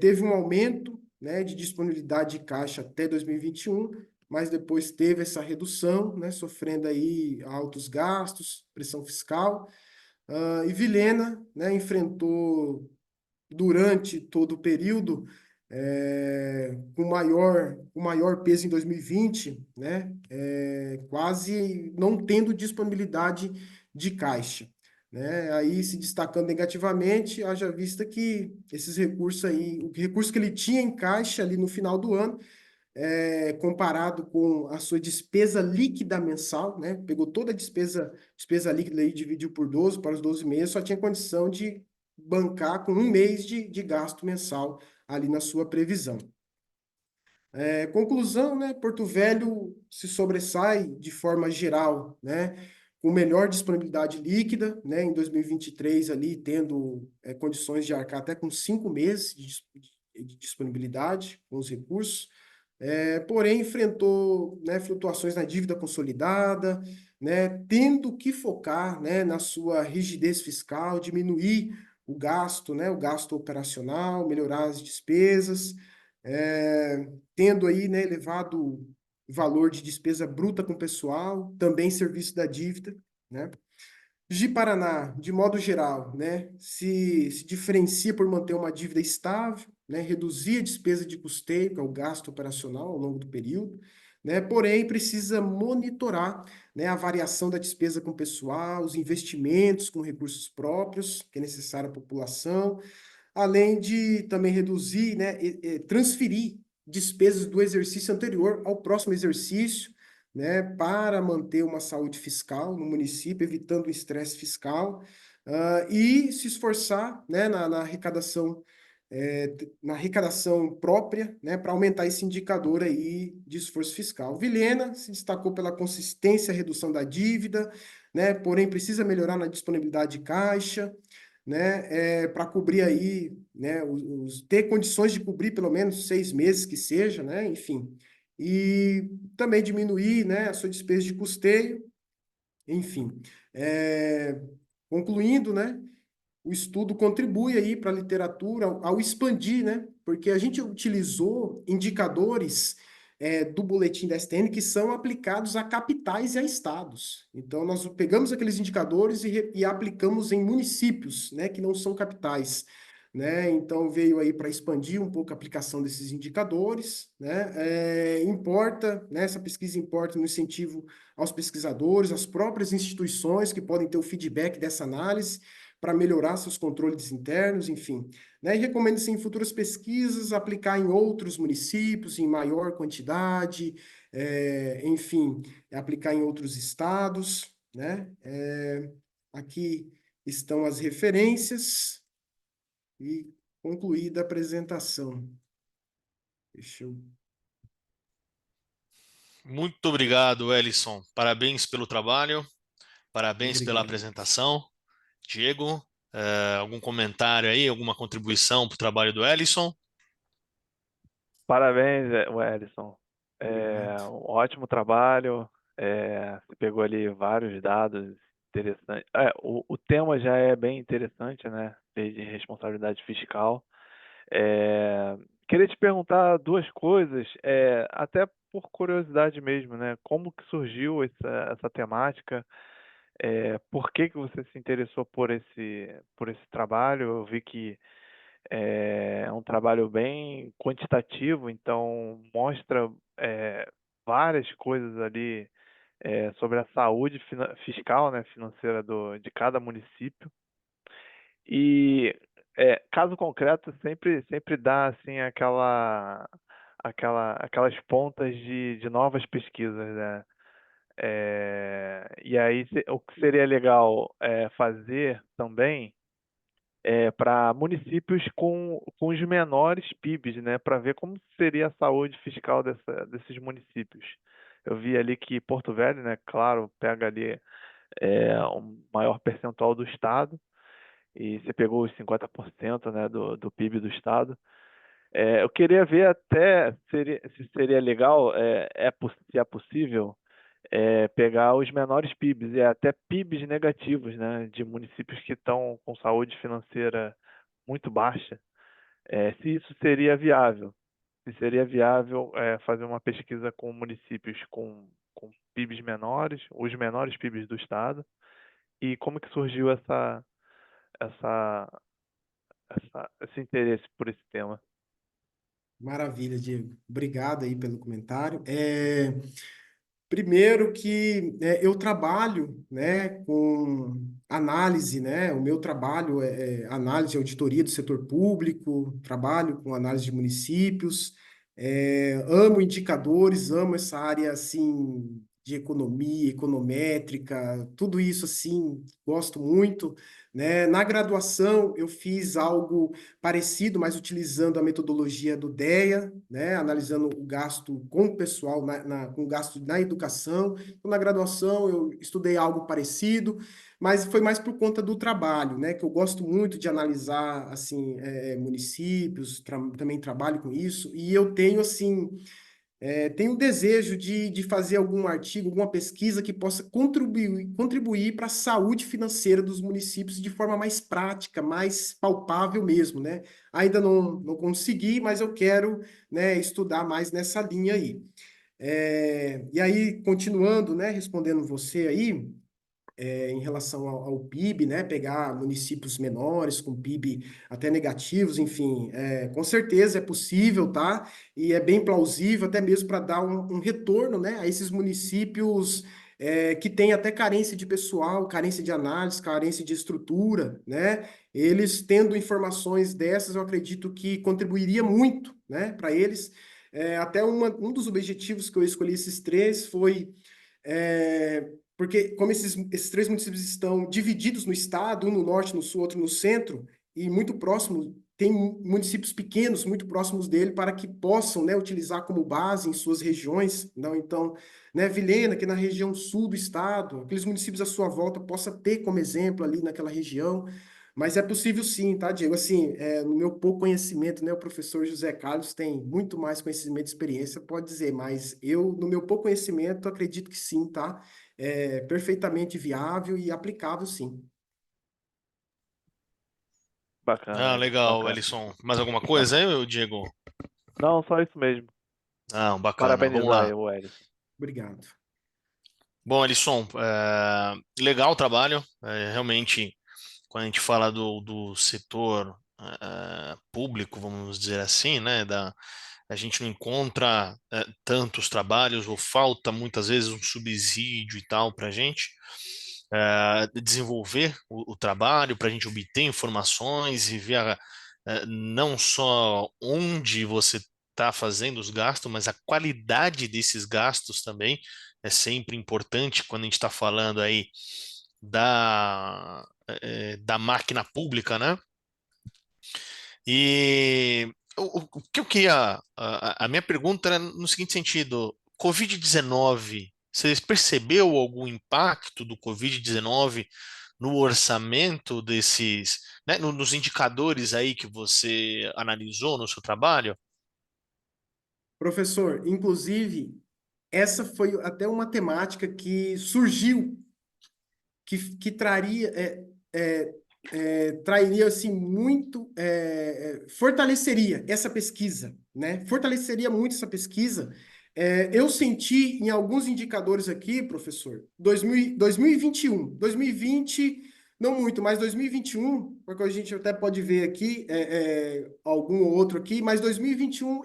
teve um aumento, né, de disponibilidade de caixa até 2021, mas depois teve essa redução, né, sofrendo aí altos gastos, pressão fiscal. E Vilhena, né, enfrentou durante todo o período, com maior peso em 2020, né, quase não tendo disponibilidade de caixa, né, aí se destacando negativamente, haja vista que esses recursos aí, o recurso que ele tinha em caixa ali no final do ano, comparado com a sua despesa líquida mensal, né, pegou toda a despesa líquida e dividiu por 12, para os 12 meses, só tinha condição de bancar com um mês de gasto mensal ali na sua previsão. Conclusão, né? Porto Velho se sobressai de forma geral, né? com melhor disponibilidade líquida, né, em 2023 ali tendo condições de arcar até com 5 meses de disponibilidade com os recursos, porém enfrentou, né, flutuações na dívida consolidada, né, tendo que focar, né, na sua rigidez fiscal, diminuir o gasto, né, o gasto operacional, melhorar as despesas, tendo aí, né, elevado valor de despesa bruta com pessoal, também serviço da dívida, né? Paraná, de modo geral, né, se diferencia por manter uma dívida estável, né, reduzir a despesa de custeio, que é o gasto operacional ao longo do período, né, porém precisa monitorar, né, a variação da despesa com pessoal, os investimentos com recursos próprios, que é necessário à população, além de também reduzir, né, transferir despesas do exercício anterior ao próximo exercício, né, para manter uma saúde fiscal no município, evitando o estresse fiscal, e se esforçar, né, na arrecadação própria, né, para aumentar esse indicador aí de esforço fiscal. Vilhena se destacou pela consistência e redução da dívida, né, porém precisa melhorar na disponibilidade de caixa, né, para cobrir aí, né, ter condições de cobrir pelo menos 6 meses que seja, né, enfim, e também diminuir, né, a sua despesa de custeio, enfim. Concluindo, né, o estudo contribui aí para a literatura ao expandir, né? Porque a gente utilizou indicadores do boletim da STN que são aplicados a capitais e a estados. Então, nós pegamos aqueles indicadores e aplicamos em municípios, né, que não são capitais. Né? Então, veio aí para expandir um pouco a aplicação desses indicadores. Né? Importa, né? Essa pesquisa importa no incentivo aos pesquisadores, às próprias instituições que podem ter o feedback dessa análise, para melhorar seus controles internos, enfim. Né? E recomendo-se em futuras pesquisas aplicar em outros municípios, em maior quantidade, enfim, aplicar em outros estados. Né? Aqui estão as referências e concluída a apresentação. Deixa eu... Muito obrigado, Ellison. Parabéns pelo trabalho, parabéns pela Obrigado. apresentação. Diego, algum comentário aí, alguma contribuição para o trabalho do Ellison? Parabéns, Wellington. Obrigado. Um ótimo trabalho. Você pegou ali vários dados interessantes. O tema já é bem interessante, né? Lei de responsabilidade fiscal. Queria te perguntar duas coisas, até por curiosidade mesmo, né? Como que surgiu essa temática? Por que que você se interessou por esse trabalho? Eu vi que é um trabalho bem quantitativo, então mostra várias coisas ali sobre a saúde fiscal, né, financeira de cada município. E caso concreto sempre dá assim aquelas pontas de novas pesquisas, né? E aí o que seria legal fazer também para municípios com os menores PIBs, né, para ver como seria a saúde fiscal desses municípios. Eu vi ali que Porto Velho, né, claro, pega ali um maior percentual do estado, e você pegou os 50%, né, do PIB do estado. Eu queria ver até se seria legal, se é possível, pegar os menores PIBs e até PIBs negativos, né, de municípios que estão com saúde financeira muito baixa, se isso seria viável. Se seria viável fazer uma pesquisa com municípios com PIBs menores, os menores PIBs do estado, e como que surgiu essa, esse interesse por esse tema. Maravilha, Diego. Obrigado aí pelo comentário. Primeiro que eu trabalho, né, com análise, né, o meu trabalho é análise e auditoria do setor público, trabalho com análise de municípios, amo indicadores, amo essa área, assim, de economia, econométrica, tudo isso assim, gosto muito, né? Na graduação eu fiz algo parecido, mas utilizando a metodologia do DEA, né? Analisando o gasto com o pessoal, com o gasto na educação. Então, na graduação eu estudei algo parecido, mas foi mais por conta do trabalho, né? Que eu gosto muito de analisar, assim, municípios, também trabalho com isso, e eu tenho, assim, tenho o desejo de fazer algum artigo, alguma pesquisa que possa contribuir para a saúde financeira dos municípios de forma mais prática, mais palpável mesmo, né? Ainda não consegui, mas eu quero, né, estudar mais nessa linha aí. E aí, continuando, né, respondendo você aí, em relação ao PIB, né? Pegar municípios menores com PIB até negativos, enfim, com certeza é possível, tá? E é bem plausível, até mesmo para dar um retorno, né, a esses municípios que têm até carência de pessoal, carência de análise, carência de estrutura, né? Eles tendo informações dessas, eu acredito que contribuiria muito, né, para eles. Até um dos objetivos que eu escolhi esses três foi porque como esses três municípios estão divididos no estado, um no norte, no sul, outro no centro, e muito próximo, tem municípios pequenos muito próximos dele para que possam, né, utilizar como base em suas regiões. Não, então, né, Vilhena, que na região sul do estado, aqueles municípios à sua volta possa ter como exemplo ali naquela região. Mas é possível sim, tá, Diego? Assim, no meu pouco conhecimento, né, o professor José Carlos tem muito mais conhecimento e experiência, pode dizer, mas eu, no meu pouco conhecimento, acredito que sim, tá? É perfeitamente viável e aplicável, sim. Ah, Bacana, Alisson, legal, bacana. Ellison. Mais alguma coisa Bacana. aí, Diego? Não, só isso mesmo. Ah, bacana. Vamos Parabenizar aí lá. o Alisson. Obrigado. Bom, Ellison, legal o trabalho. Realmente, quando a gente fala do setor público, vamos dizer assim, né, a gente não encontra tantos trabalhos ou falta muitas vezes um subsídio e tal para a gente desenvolver o trabalho, para a gente obter informações e ver não só onde você está fazendo os gastos, mas a qualidade desses gastos também é sempre importante quando a gente está falando aí da máquina pública, né? E o que eu queria, a minha pergunta era no seguinte sentido: Covid-19, você percebeu algum impacto do Covid-19 no orçamento desses, né, nos indicadores aí que você analisou no seu trabalho? Professor, inclusive, essa foi até uma temática que surgiu, que trairia assim muito, fortaleceria essa pesquisa, né? Fortaleceria muito essa pesquisa. Eu senti em alguns indicadores aqui, professor, 2020, não muito, mas 2021, porque a gente até pode ver aqui algum ou outro aqui, mas 2021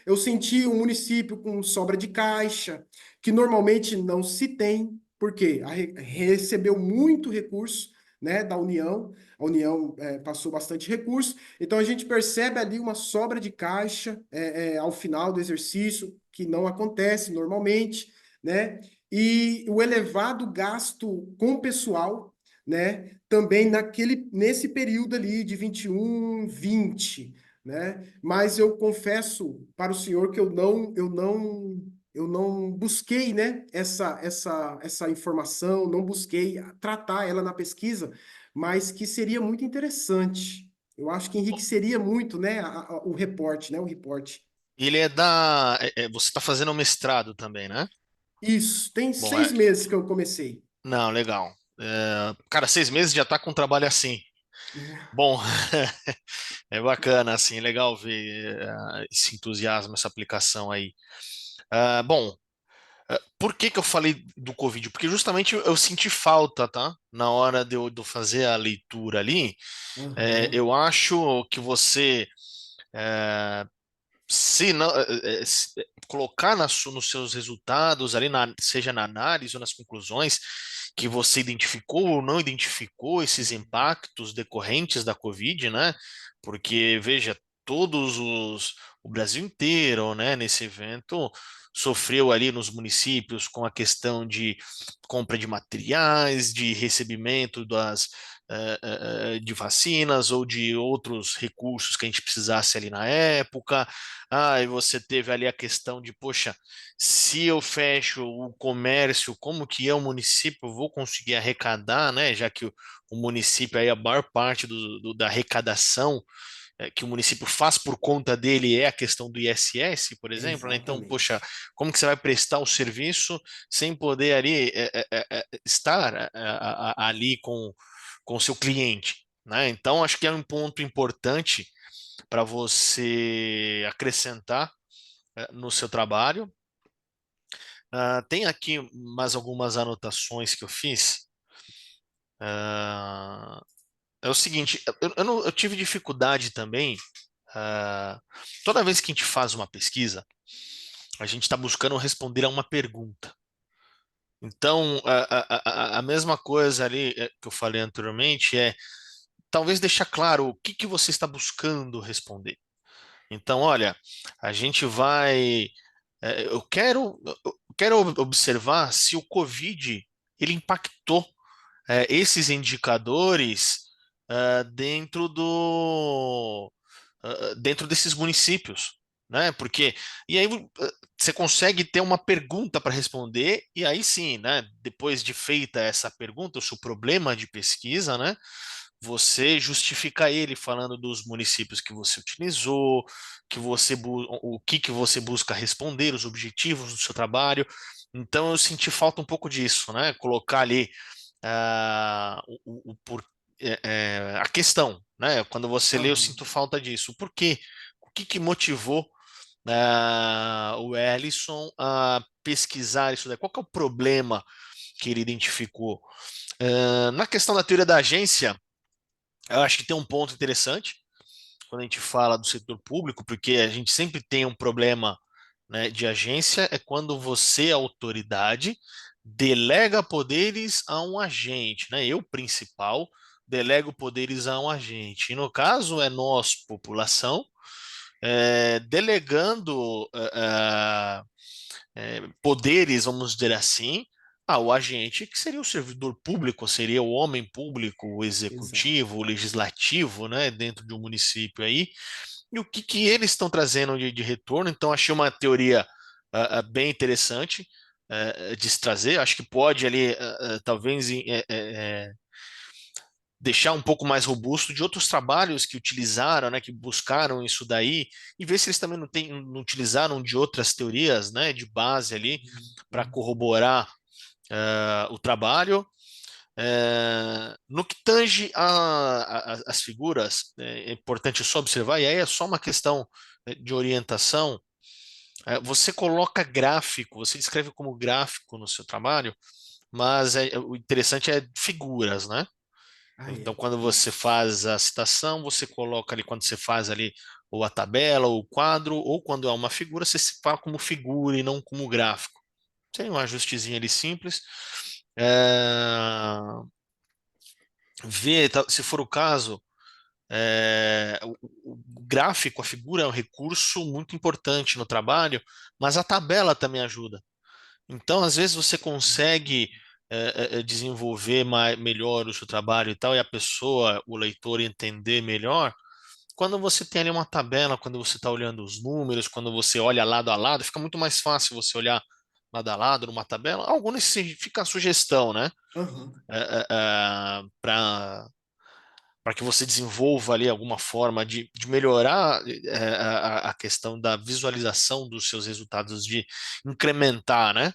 eu senti um município com sobra de caixa, que normalmente não se tem, porque recebeu muito recurso, né, da União. A União passou bastante recurso, então a gente percebe ali uma sobra de caixa ao final do exercício, que não acontece normalmente, né? E o elevado gasto com pessoal, né? Também nesse período ali de 21, 20, né? Mas eu confesso para o senhor que eu não busquei, né, essa informação, não busquei tratar ela na pesquisa, mas que seria muito interessante. Eu acho que enriqueceria muito, né, o reporte, né, o reporte. Ele você está fazendo um mestrado também, né? Isso, tem Bom, 6 meses que eu comecei. não, legal. Cara, 6 meses já está com um trabalho assim. Bom, é bacana, assim, é legal ver esse entusiasmo, essa aplicação aí. Bom, por que que eu falei do Covid? Porque justamente eu senti falta, tá? Na hora de eu fazer a leitura ali, Aham. eu acho que você é, se não, colocar nos seus resultados ali, seja na análise ou nas conclusões, que você identificou ou não identificou esses impactos decorrentes da Covid, né? Porque, veja, o Brasil inteiro, né, nesse evento, sofreu ali nos municípios com a questão de compra de materiais, de recebimento de vacinas ou de outros recursos que a gente precisasse ali na época. E você teve ali a questão de, poxa, se eu fecho o comércio, como que eu, município, vou conseguir arrecadar, né? Já que o município aí, a maior parte da arrecadação que o município faz por conta dele é a questão do ISS, por exemplo, né? Então, poxa, Exatamente. como que você vai prestar o serviço sem poder ali estar ali com o seu cliente, né? Então, acho que é um ponto importante para você acrescentar no seu trabalho. Tem aqui mais algumas anotações que eu fiz. Ah, É o seguinte, eu tive dificuldade também. Toda vez que a gente faz uma pesquisa, a gente está buscando responder a uma pergunta. Então, a mesma coisa ali que eu falei anteriormente é talvez deixar claro o que que você está buscando responder. Então, olha, a gente vai. Eu quero observar se o Covid ele impactou esses indicadores dentro desses municípios, né? Porque e aí você consegue ter uma pergunta para responder e aí sim, né? Depois de feita essa pergunta, o seu problema de pesquisa, né? Você justifica ele falando dos municípios que você utilizou, o que que você busca responder, os objetivos do seu trabalho. Então eu senti falta um pouco disso, né? Colocar ali a questão, né? Quando você lê, eu Aham. sinto falta disso. Por quê? O que que motivou o Ellison a pesquisar isso daí? Qual que é o problema que ele identificou? Na questão da teoria da agência, eu acho que tem um ponto interessante quando a gente fala do setor público, porque a gente sempre tem um problema, né, de agência, é quando você, autoridade, delega poderes a um agente, né? Eu, principal, delego poderes a um agente. E no caso, é nós, população, delegando poderes, vamos dizer assim, ao agente que seria o servidor público, seria o homem público, o Exato. executivo, o legislativo, né, dentro de um município aí, e o que que eles estão trazendo de retorno. Então, achei uma teoria bem interessante de se trazer. Acho que pode ali, talvez, deixar um pouco mais robusto de outros trabalhos que utilizaram, né, que buscaram isso daí, e ver se eles também não utilizaram de outras teorias, né, de base ali, para Uhum. corroborar o trabalho. No que tange as figuras, é importante só observar, e aí é só uma questão de orientação. Você coloca gráfico, você descreve como gráfico no seu trabalho, mas o interessante é figuras, né? Ah, Então, é. quando você Isso. faz a citação, você coloca ali, quando você faz ali ou a tabela, ou o quadro, ou quando é uma figura, você se fala como figura e não como gráfico. Tem um ajustezinho ali simples. É, Ver, se for o caso, o gráfico, a figura é um recurso muito importante no trabalho, mas a tabela também ajuda. Então, às vezes você consegue desenvolver melhor o seu trabalho e tal, e a pessoa, o leitor, entender melhor. Quando você tem ali uma tabela, quando você está olhando os números, quando você olha lado a lado, fica muito mais fácil você olhar lado a lado numa tabela. Alguns fica a sugestão, né? Aham. Para que você desenvolva ali alguma forma de melhorar a questão da visualização dos seus resultados, de incrementar, né?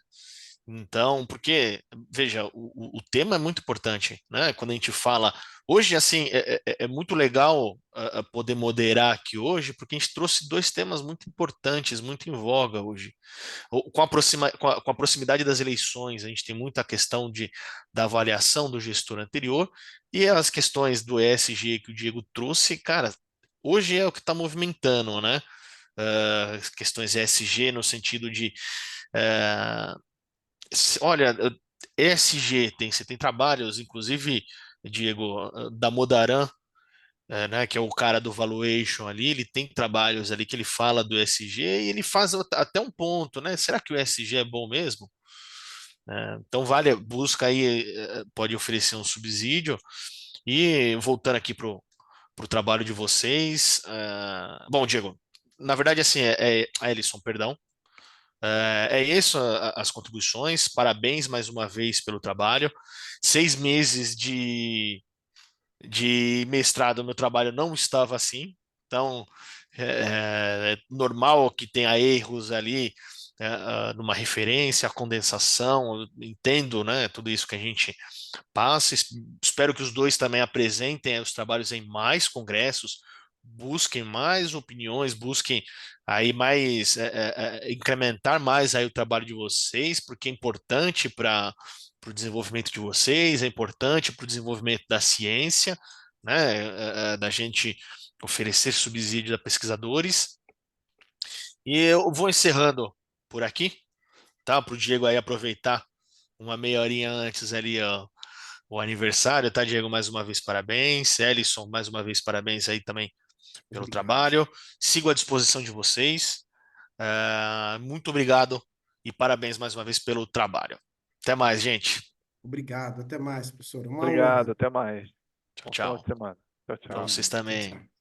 Então, porque, veja, o tema é muito importante, né? Quando a gente fala. Hoje, assim, é muito legal poder moderar aqui hoje, porque a gente trouxe dois temas muito importantes, muito em voga hoje. Com a proximidade das eleições, a gente tem muita questão da avaliação do gestor anterior e as questões do ESG que o Diego trouxe, cara, hoje é o que está movimentando, né? Questões ESG no sentido de. eh, Olha, ESG você tem trabalhos, inclusive, Diego, da Modaran, né, que é o cara do valuation ali, ele tem trabalhos ali que ele fala do ESG e ele faz até um ponto, né? Será que o ESG é bom mesmo? Então vale, busca aí, pode oferecer um subsídio. E voltando aqui para o trabalho de vocês, bom, Diego, na verdade assim, a Ellison, perdão, é isso as contribuições. Parabéns mais uma vez pelo trabalho. 6 meses de mestrado, meu trabalho não estava assim. Então, é normal que tenha erros ali, numa referência, condensação. Eu entendo, né, tudo isso que a gente passa. Espero que os dois também apresentem os trabalhos em mais congressos, busquem mais opiniões, busquem aí mais incrementar mais aí o trabalho de vocês, porque é importante para o desenvolvimento de vocês, é importante para o desenvolvimento da ciência, né, da gente oferecer subsídio a pesquisadores. E eu vou encerrando por aqui, tá? Para o Diego aí aproveitar uma meia horinha antes ali, ó, o aniversário, tá, Diego? Mais uma vez, parabéns. Ellison, mais uma vez, parabéns aí também pelo Obrigado. trabalho. Sigo à disposição de vocês. Muito obrigado e parabéns mais uma vez pelo trabalho. Até mais, gente. Obrigado. Até mais, professor. Uma honra. Obrigado, até mais. Tchau, Bom final tchau. de semana. Tchau, Para tchau. vocês Igualmente. Tchau, também. tchau.